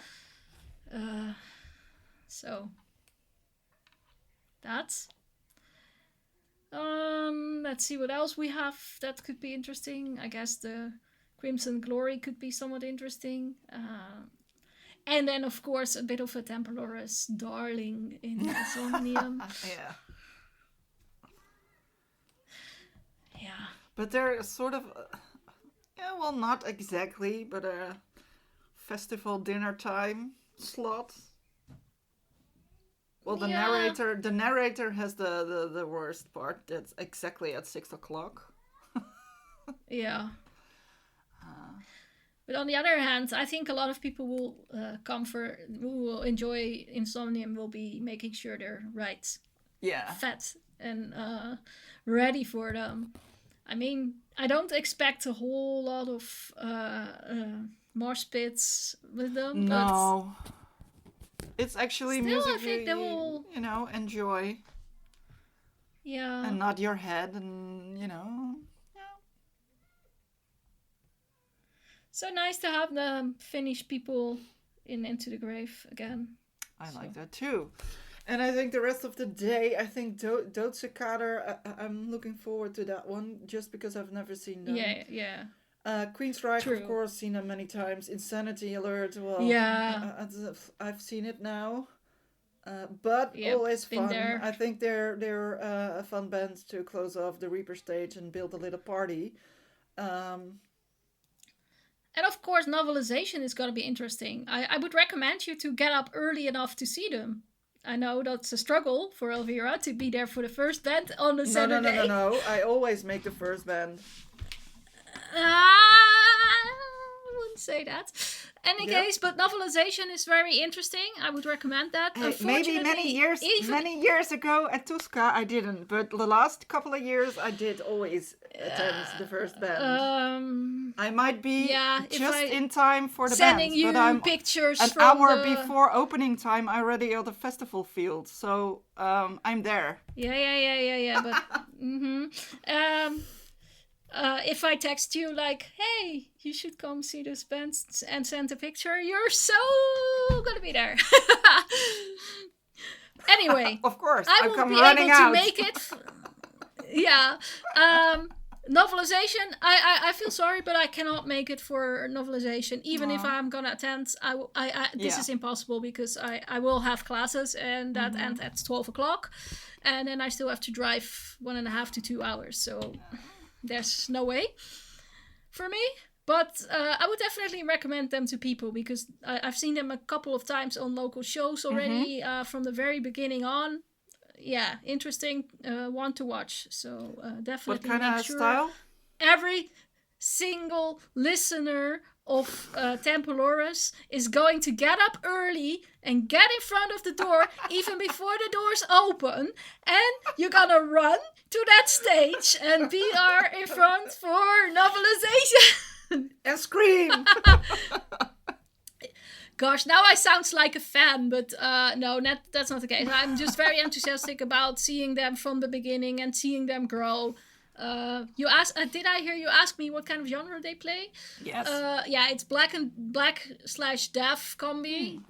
So that's. Let's see what else we have that could be interesting. I guess the Crimson Glory could be somewhat interesting. And then, of course, a bit of a Templars darling in Somnium. Yeah. Yeah. But they're sort of, well, not exactly, but a festival dinner time slot. Well, the narrator has the worst part. That's exactly at 6:00. Yeah. But on the other hand, I think a lot of people will who will enjoy Insomnium will be making sure they're fat and ready for them. I mean, I don't expect a whole lot of mosh pits with them. No. But it's actually still, music I think they will, enjoy. Yeah. And nod your head and, So nice to have the Finnish people in Into the Grave again. I like that too. And I think the rest of the day, I think Doodse I'm looking forward to that one just because I've never seen them. Yeah. Queenstrike, of course, seen them many times. Insanity Alert, well, I've seen it now. But always fun. There. I think they're a fun band to close off the Reaper stage and build a little party. And of course, novelization is going to be interesting. I would recommend you to get up early enough to see them. I know that's a struggle for Elvira to be there for the first band on a Saturday. No. I always make the first band. I wouldn't say that. Any case, but novelization is very interesting. I would recommend that. Maybe many years ago at Tuska I didn't, but the last couple of years I did always attend the first band. I might be just in time for the band, but I'm pictures an hour before opening time. I already at the festival field, so I'm there. Yeah. But if I text you like, hey, you should come see this band and send a picture, you're so gonna be there. Anyway, of course, I will be able to make it. Yeah. Novelization, I feel sorry, but I cannot make it for novelization. Even if I'm gonna attend, this is impossible because I will have classes and that end at 12:00, and then I still have to drive 1.5 to 2 hours. So there's no way for me. But I would definitely recommend them to people because I've seen them a couple of times on local shows already from the very beginning on. Yeah, interesting one to watch. So definitely. What kind of style? Every single listener of Templars is going to get up early and get in front of the door even before the doors open, and you're gonna run to that stage and be in front for novelization and scream. Gosh, now I sound like a fan, but no, that's not the case. I'm just very enthusiastic about seeing them from the beginning and seeing them grow. You asked, did I hear you ask me what kind of genre they play? Yes. Yeah, it's black/death combi,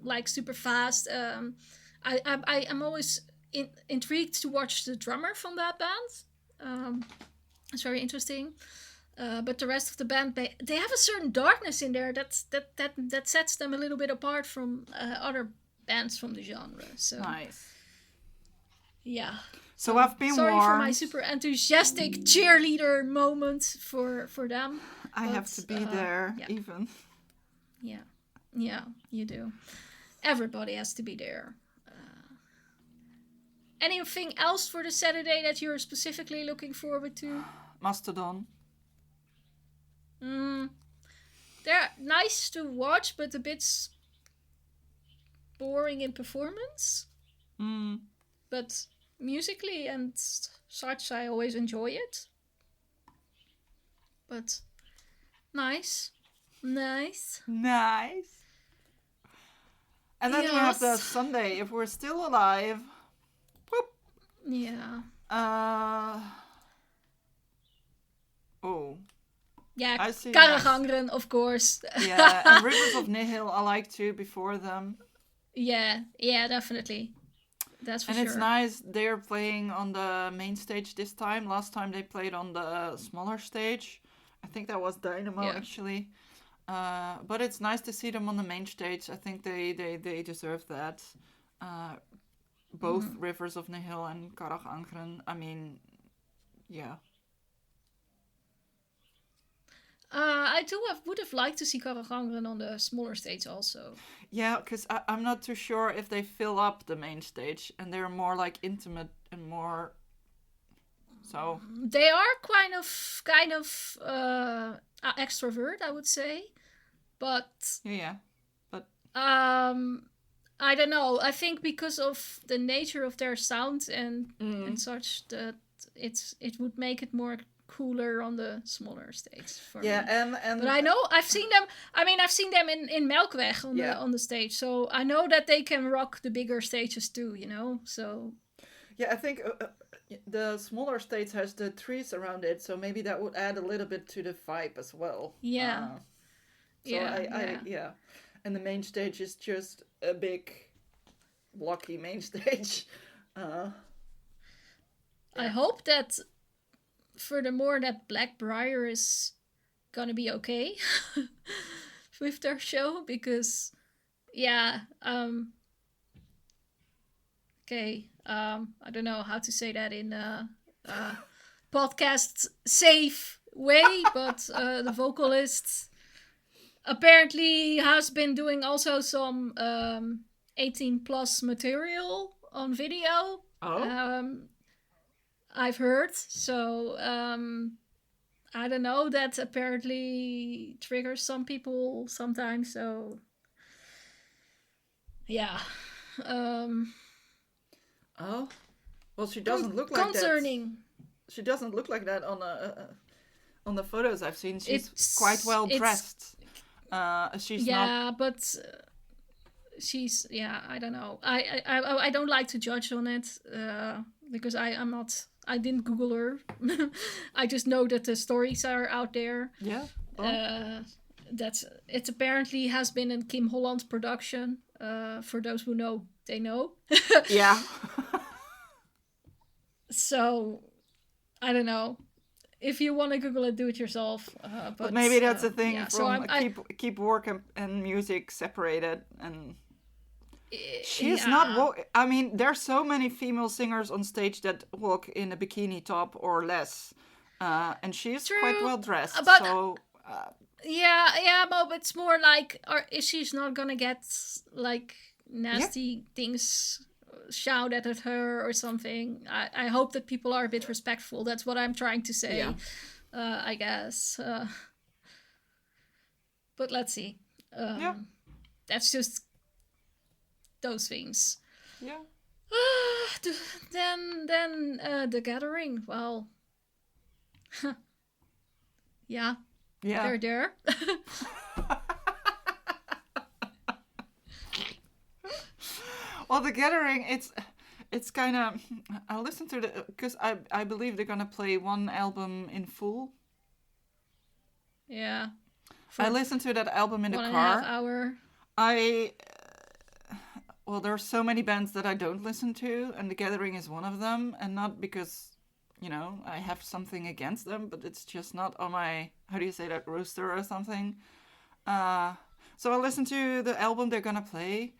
like super fast. I'm always intrigued to watch the drummer from that band. It's very interesting. But the rest of the band, they have a certain darkness in there that sets them a little bit apart from other bands from the genre. So Nice. Yeah. So I've been sorry warned. for my super enthusiastic cheerleader moment for them. I have to be there, even. Yeah, you do. Everybody has to be there. Anything else for the Saturday that you're specifically looking forward to? Mastodon. They're nice to watch, but a bit boring in performance. But musically and such, I always enjoy it. But nice. And then we have the Sunday, if we're still alive. Whoop. Yeah. Oh. Yeah, I see. Karagangren, of course. Yeah, and Rivers of Nihil I like too before them. Yeah, definitely. That's for and sure. And it's nice they're playing on the main stage this time. Last time they played on the smaller stage. I think that was Dynamo actually. But it's nice to see them on the main stage. I think they deserve that. Both Rivers of Nihil and Karagangren. I mean, yeah. Would have liked to see Karagangren on the smaller stage also. Yeah, because I'm not too sure if they fill up the main stage and they're more like intimate and more. So they are kind of extrovert, I would say, but but I don't know. I think because of the nature of their sound and such, that it would make it more cooler on the smaller stage for me. And but I know I've seen them. I mean, I've seen them in Melkweg on the stage, so I know that they can rock the bigger stages too. You know, so I think the smaller stage has the trees around it, so maybe that would add a little bit to the vibe as well. Yeah. And the main stage is just a big blocky main stage. I hope that. Furthermore, that Blackbriar is gonna be okay with their show because, I don't know how to say that in a podcast safe way, but the vocalist apparently has been doing also some 18+ material on video. I've heard, so I don't know, that apparently triggers some people sometimes, so well, she doesn't look like concerning. That. She doesn't look like that on the photos I've seen. She's quite well dressed. She's not. But she's I don't know. I don't like to judge on it because I'm not. I didn't Google her. I just know that the stories are out there. Yeah. That it apparently has been a Kim Holland production. For those who know, they know. Yeah. So, I don't know. If you want to Google it, do it yourself. But maybe that's the thing from keep work and music separated and. She's not. I mean, there's so many female singers on stage that walk in a bikini top or less, and she's quite well dressed. But, so. But it's more like, she's not gonna get like nasty things shouted at her or something. I hope that people are a bit respectful. That's what I'm trying to say. I guess. But let's see. That's just. Those things. Yeah. Then the Gathering. Well. Yeah. They're there. Well, the Gathering. It's kind of. I listened to because I believe they're gonna play one album in full. Yeah. I listened to that album in the car. 1.5 hour. Well, there are so many bands that I don't listen to, and The Gathering is one of them, and not because, you know, I have something against them, but it's just not on my, how do you say that, roster or something. So I listen to the album they're gonna play.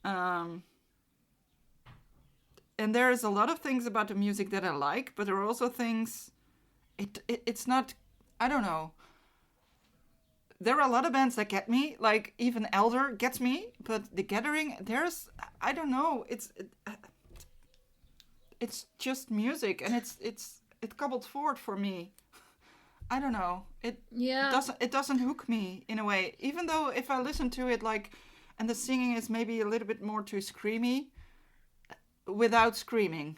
And there's a lot of things about the music that I like, but there are also things, it's not, I don't know. There are a lot of bands that get me, like even Elder gets me, but The Gathering, there's, I don't know, it's just music, and it cobbled forward for me. I don't know. It doesn't hook me in a way. Even though if I listen to it like, and the singing is maybe a little bit more too screamy, without screaming.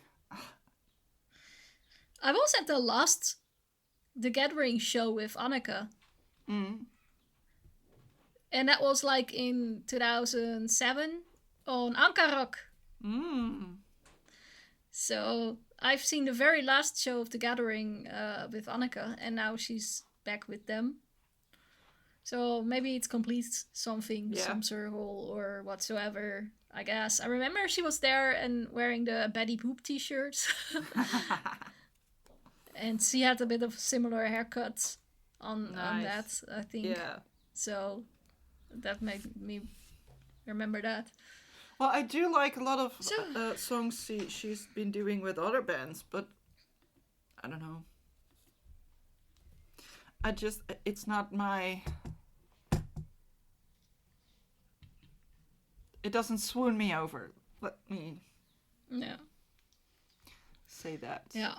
I was at the last The Gathering show with Anneke. And that was like in 2007 on Ankarak. So I've seen the very last show of The Gathering with Anneke, and now she's back with them. So maybe it completes something, some circle or whatsoever, I guess. I remember she was there and wearing the Betty Boop t-shirt. And she had a bit of similar haircut on that, I think. Yeah. So that made me remember that. Well, I do like a lot of songs she's been doing with other bands, but I don't know. It's not my... It doesn't swoon me over. Let me say that. Yeah.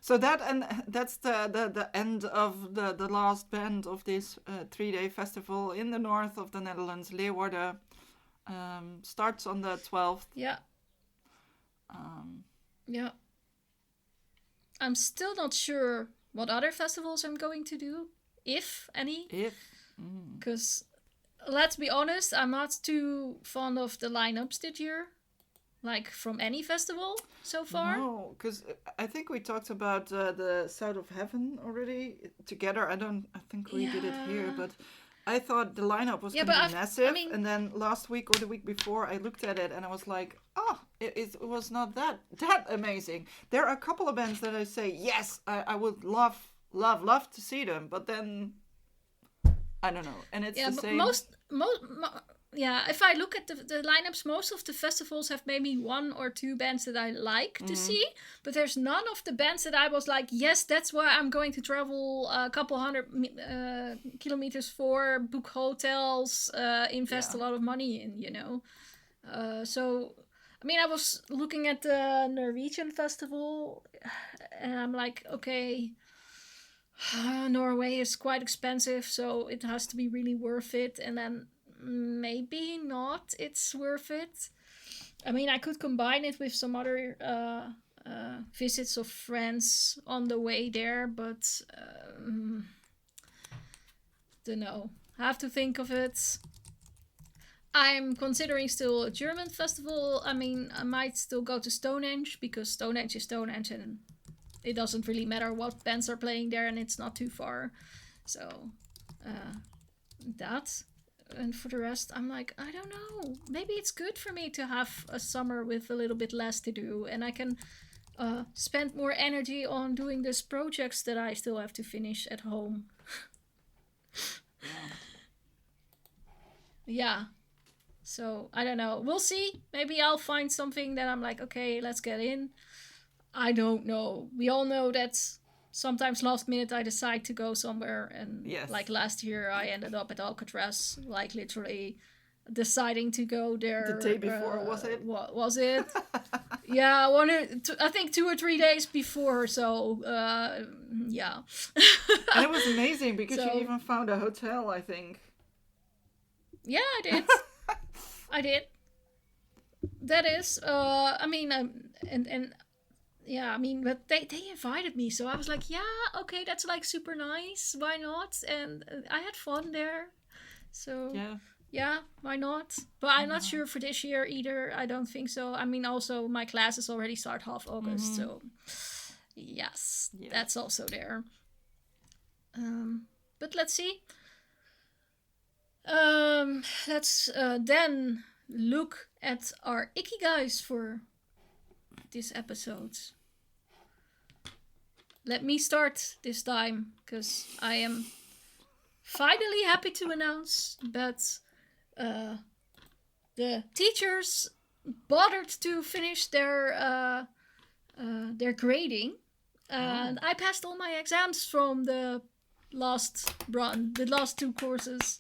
So that's the end of the last band of this 3-day festival in the north of the Netherlands, Leeuwarden. Starts on the 12th. Yeah. Yeah. I'm still not sure what other festivals I'm going to do, if any. Because, let's be honest, I'm not too fond of the lineups this year. Like, from any festival so far. No, because I think we talked about the South of Heaven already together. I think we did it here, but... I thought the lineup was going to be massive, and then last week or the week before, I looked at it and I was like, oh, it was not that amazing. There are a couple of bands that I say, yes, I would love to see them, but then, I don't know, and it's the same. If I look at the lineups, most of the festivals have maybe 1 or 2 bands that I like to see, but there's none of the bands that I was like, yes, that's why I'm going to travel a couple hundred kilometers for, book hotels, invest a lot of money in, you know. So, I mean, I was looking at the Norwegian festival, and I'm like, okay, Norway is quite expensive, so it has to be really worth it, and then maybe not, it's worth it. I mean, I could combine it with some other visits of friends on the way there, but don't know. I have to think of it. I'm considering still a German festival. I mean, I might still go to Stonehenge, because Stonehenge is Stonehenge and it doesn't really matter what bands are playing there, and it's not too far. So, that. And for the rest, I'm like, I don't know. Maybe it's good for me to have a summer with a little bit less to do, and I can spend more energy on doing these projects that I still have to finish at home. Yeah. So, I don't know. We'll see. Maybe I'll find something that I'm like, okay, let's get in. I don't know. We all know that sometimes last minute I decide to go somewhere, and like last year I ended up at Alcatraz, like literally deciding to go there. The day before, was it? What was it? Yeah, I think 2 or 3 days before, so yeah. And it was amazing because you even found a hotel, I think. Yeah, I did. I did. That is, I mean, and yeah, I mean, but they invited me, so I was like, yeah, okay, that's like super nice. Why not? And I had fun there. So, yeah, why not? But I'm not sure for this year either. I don't think so. I mean, also, my classes already start half August, so yes, that's also there. But let's see. Let's then look at our ikigais for this episode. let me start this time, because I am finally happy to announce that the teachers bothered to finish their grading, and I passed all my exams from the last run, the last 2 courses.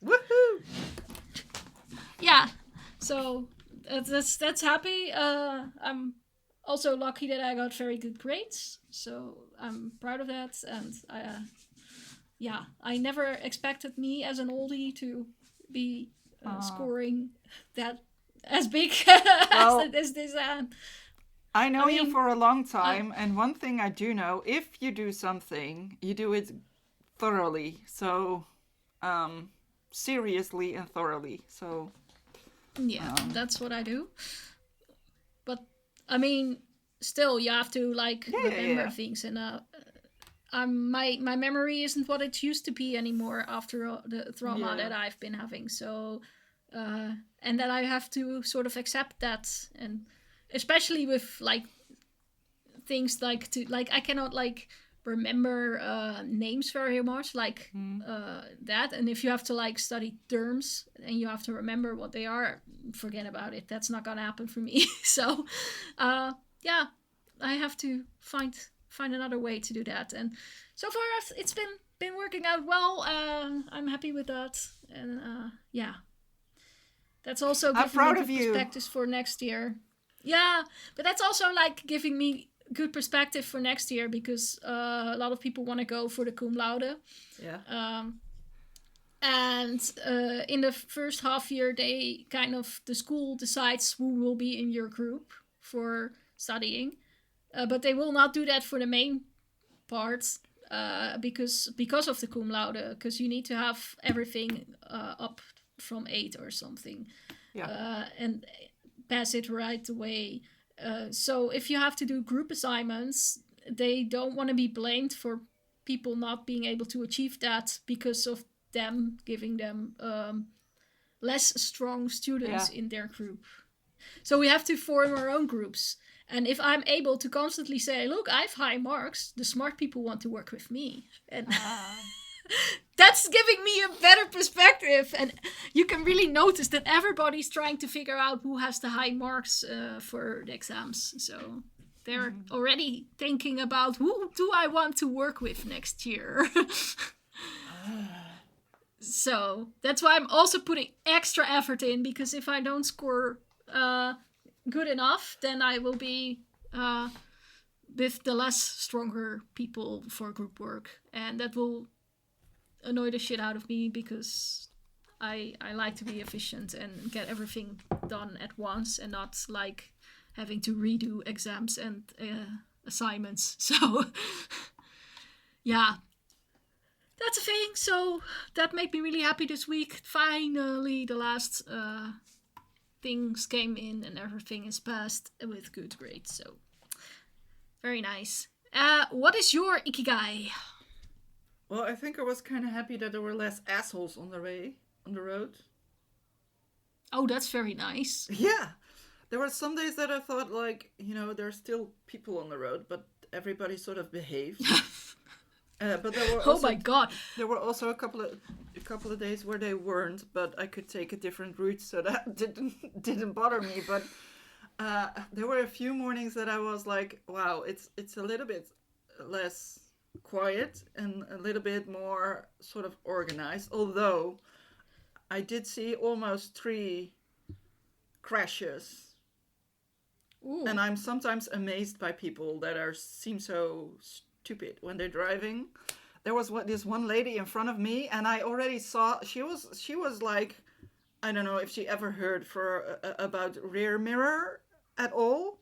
Woohoo! Yeah, so that's happy. I'm also lucky that I got very good grades, so I'm proud of that. And I never expected me as an oldie to be scoring that as big as this. I know you for a long time, and one thing I do know: if you do something, you do it thoroughly. So, seriously and thoroughly. So. Yeah, that's what I do. But I mean, still, you have to remember things, and my memory isn't what it used to be anymore after the trauma that I've been having. So, and that I have to sort of accept that, and especially with things I cannot remember names very much that, and if you have to study terms and you have to remember what they are, forget about it. That's not gonna happen for me. So I have to find another way to do that, and so far it's been working out well. I'm happy with that, and that's also giving me good perspectives for next year. Yeah, but that's also giving me good perspective for next year, because a lot of people want to go for the cum laude. Yeah. And in the first half year, the school decides who will be in your group for studying, but they will not do that for the main part, because of the cum laude, because you need to have everything up from 8 or something, and pass it right away. So if you have to do group assignments, they don't want to be blamed for people not being able to achieve that because of them giving them less strong students in their group. So we have to form our own groups. And if I'm able to constantly say, look, I have high marks, the smart people want to work with me. And that's giving me a better perspective. And you can really notice that everybody's trying to figure out who has the high marks for the exams. So they're already thinking about, who do I want to work with next year? So that's why I'm also putting extra effort in, because if I don't score good enough, then I will be with the less stronger people for group work. And that will annoy the shit out of me, because I like to be efficient and get everything done at once, and not having to redo exams and assignments. So yeah, that's a thing. So that made me really happy this week. Finally, the last things came in and everything is passed with good grades. So very nice. What is your ikigai? Well, I think I was kind of happy that there were less assholes on the road. Oh, that's very nice. Yeah. There were some days that I thought, there's still people on the road, but everybody sort of behaved. But there were also, my god! There were also a couple of days where they weren't, but I could take a different route, so that didn't bother me. But there were a few mornings that I was like, wow, it's a little bit less quiet and a little bit more sort of organized. Although I did see almost 3 crashes. Ooh. And I'm sometimes amazed by people that seem so stupid when they're driving. There was this one lady in front of me, and I already saw she was like, I don't know if she ever heard about rear mirror at all,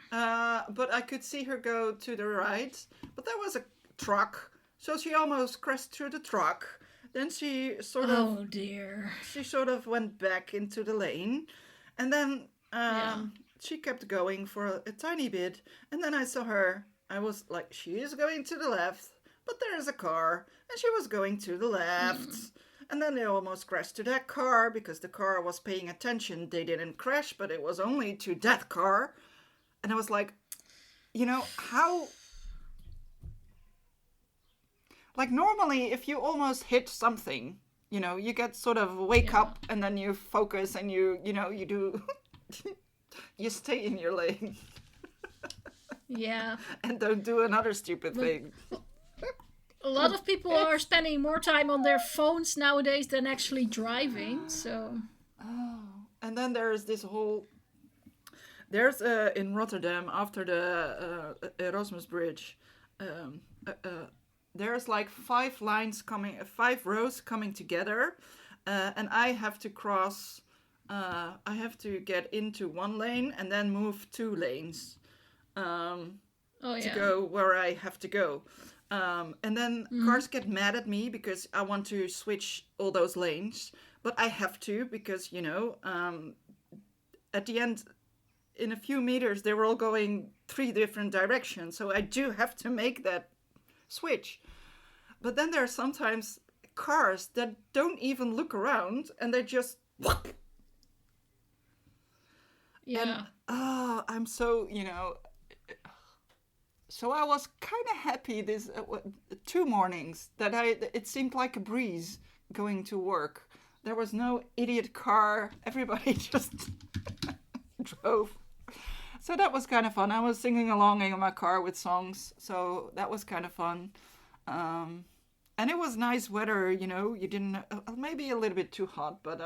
but I could see her go to the right. But there was a truck, so she almost crashed through the truck. Then she sort of went back into the lane, and then she kept going for a tiny bit, and then I saw her. I was like, she is going to the left, but there is a car, and she was going to the left. And then they almost crashed to that car, because the car was paying attention. They didn't crash, but it was only to that car. And I was like, how like normally if you almost hit something, you get sort of wake up and then you focus and you do, you stay in your lane. Yeah. And don't do another stupid thing. A lot of people are spending more time on their phones nowadays than actually driving, so... Oh, and then there's this whole... There's in Rotterdam, after the Erasmus Bridge, there's like 5 rows coming together, and I have to cross... I have to get into one lane and then move 2 lanes to go where I have to go. And then cars get mad at me because I want to switch all those lanes, but I have to because, at the end, in a few meters, they were all going 3 different directions. So I do have to make that switch. But then there are sometimes cars that don't even look around and they just... Yeah. And, I'm so, So I was kind of happy this 2 mornings that it seemed like a breeze going to work. There was no idiot car. Everybody just drove. So that was kind of fun. I was singing along in my car with songs. So that was kind of fun. And it was nice weather, you didn't... maybe a little bit too hot, but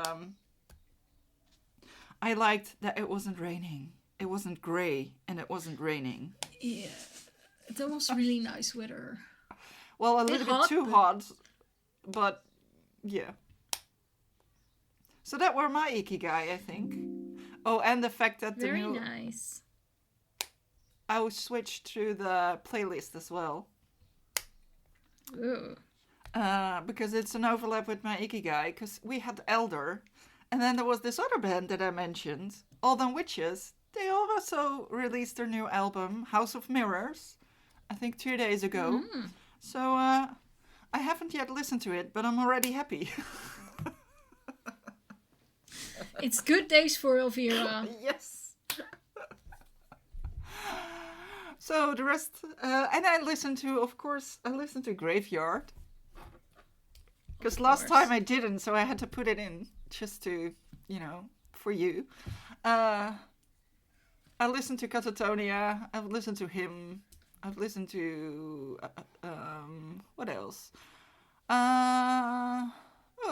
I liked that it wasn't raining. It wasn't grey and it wasn't raining. Yeah. That was really nice weather. Well, a little bit too hot, but yeah. So that were my ikigai, I think. Oh, and the fact that Very nice. I switched to the playlist as well. Ooh. Because it's an overlap with my ikigai, because we had Elder, and then there was this other band that I mentioned, All Them Witches. They also released their new album, House of Mirrors, I think 2 days ago. So I haven't yet listened to it, but I'm already happy. It's good days for Elvira. Yes. So the rest, and I listened to Graveyard. Because last time I didn't, so I had to put it in just to, for you. I listened to Catatonia. I've listened to him. I've listened to what else?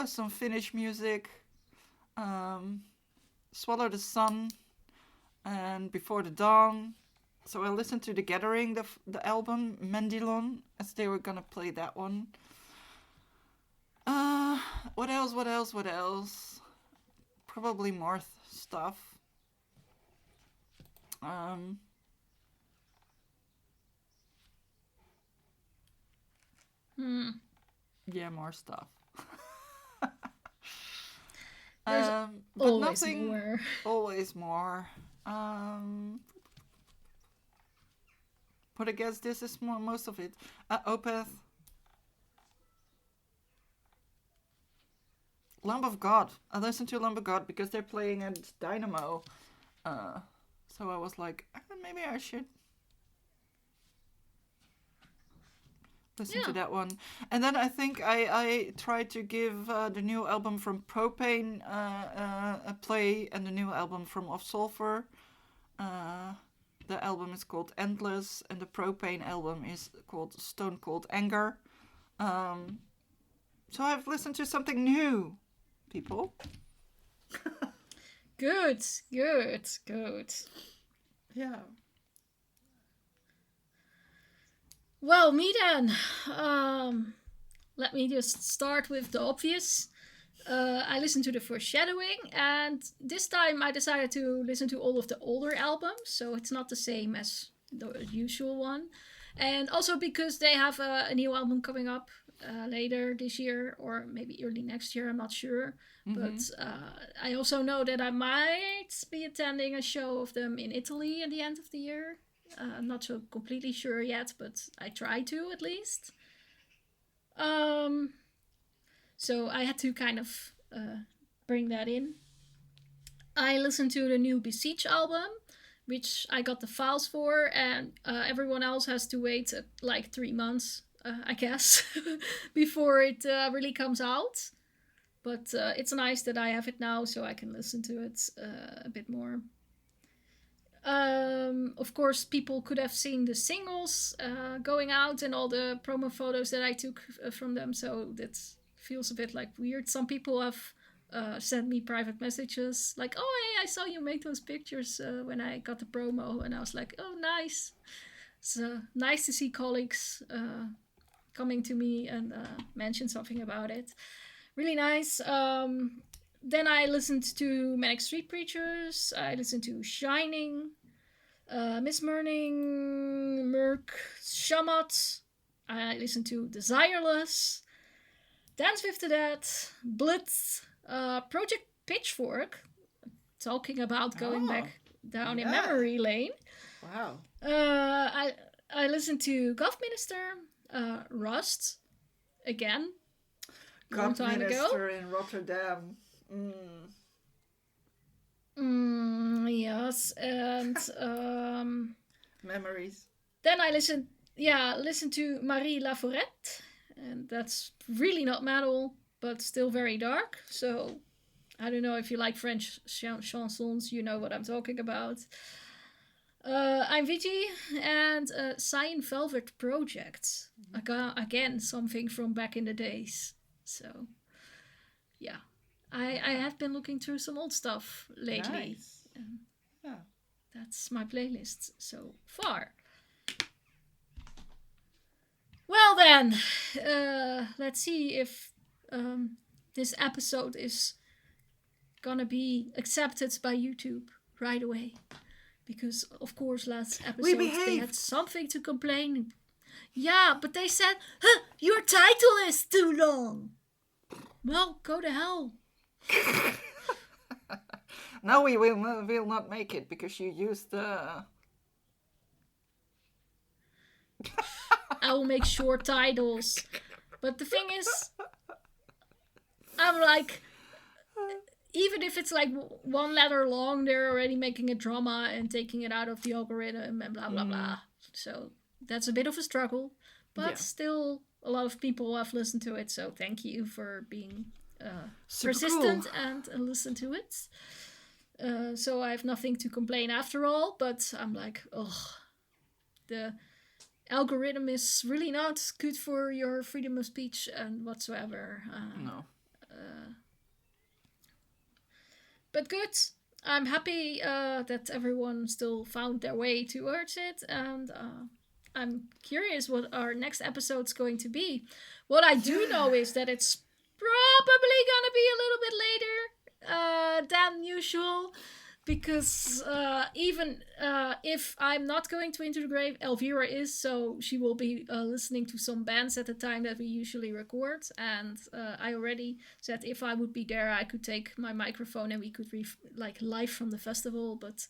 Some Finnish music. Swallow the Sun and Before the Dawn. So I listened to The Gathering, the album Mendilon, as they were gonna play that one. What else? Probably more stuff. Yeah, more stuff. But always nothing. More. Always more. But I guess this is most of it. Opeth. Lamb of God. I listened to Lamb of God because they're playing at Dynamo. So I was like, maybe I should listen to that one. And then I think I tried to give the new album from Propane a play, and the new album from Off Sulfur. The album is called Endless, and the Propane album is called Stone Cold Anger. So I've listened to something new, people. Good. Yeah. Well, me then. Let me just start with the obvious. I listened to the Foreshadowing, and this time I decided to listen to all of the older albums, so it's not the same as the usual one. And also because they have a new album coming up later this year, or maybe early next year, I'm not sure. Mm-hmm. But I also know that I might be attending a show of them in Italy at the end of the year. I'm not so completely sure yet, but I try to at least. So I had to kind of bring that in. I listened to the new Beseech album, which I got the files for, and everyone else has to wait like 3 months I guess, before it really comes out. But it's nice that I have it now, so I can listen to it a bit more. Of course, people could have seen the singles going out and all the promo photos that I took from them, so that feels a bit like weird. Some people have sent me private messages like, "Oh, hey, I saw you make those pictures when I got the promo," and I was like, "Oh, nice." So nice to see colleagues coming to me and mention something about it. Really nice. Then I listened to Manic Street Preachers. I listened to Shining, Miss Morning, Merc, Shamat. I listened to Desireless, Dance with the Dead, Blitz, Project Pitchfork, talking about going back down in memory lane. Wow. I listened to Golf Minister, Rust, again, long time Minister in Rotterdam. Yes, and memories. Then I listened to Marie Laforette, and that's really not metal, but still very dark. So I don't know if you like French chansons, you know what I'm talking about. I'm Vigi and Cyan Velvet Project. Again, something from back in the days. So, yeah. I have been looking through some old stuff lately. Nice. That's my playlist so far. Well then, let's see if this episode is gonna be accepted by YouTube right away. Because, of course, last episode they had something to complain. Yeah, but they said, your title is too long. Well, go to hell. No, we will not make it because you used the... I will make short titles. But the thing is, I'm like... Even if it's like one letter long, they're already making a drama and taking it out of the algorithm and blah, blah, blah. So that's a bit of a struggle. But still, a lot of people have listened to it. So thank you for being persistent and listen to it. So I have nothing to complain after all. But I'm like, the algorithm is really not good for your freedom of speech and whatsoever. No. But good. I'm happy that everyone still found their way towards it. And I'm curious what our next episode's going to be. What I do know is that it's probably going to be a little bit later than usual. Because even if I'm not going to Into the Grave, Elvira is, so she will be listening to some bands at the time that we usually record. And I already said if I would be there, I could take my microphone and we could live from the festival. But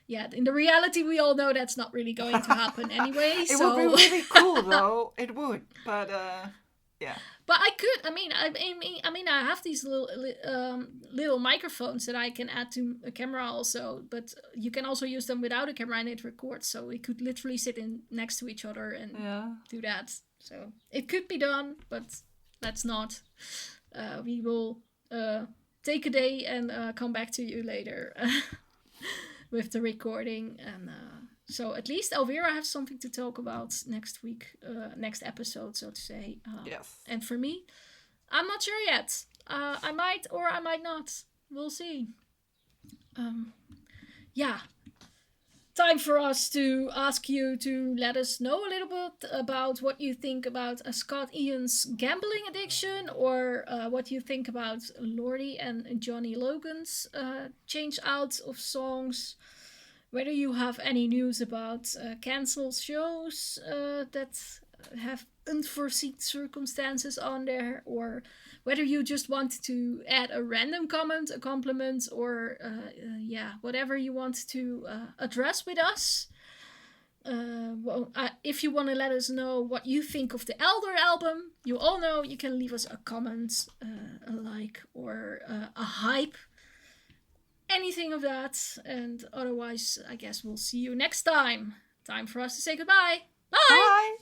yeah, in the reality, we all know that's not really going to happen anyway. It would be really cool, though. It would, but yeah. But I could. I mean, I have these little microphones that I can add to a camera also. But you can also use them without a camera and it records. So we could literally sit in next to each other and do that. So it could be done, but let's not. We will take a day and come back to you later with the recording. And so at least Elvira has something to talk about next week, next episode, so to say. Yes. And for me, I'm not sure yet. I might or I might not. We'll see. Yeah. Time for us to ask you to let us know a little bit about what you think about Scott Ian's gambling addiction, or what you think about Lordi and Johnny Logan's change out of songs. Whether you have any news about cancelled shows that have unforeseen circumstances on there, or whether you just want to add a random comment, a compliment, or whatever you want to address with us. If you want to let us know what you think of the Elder album, you all know you can leave us a comment, a like, or a hype. Anything of that. And otherwise, I guess we'll see you next time. Time for us to say goodbye. Bye! Bye!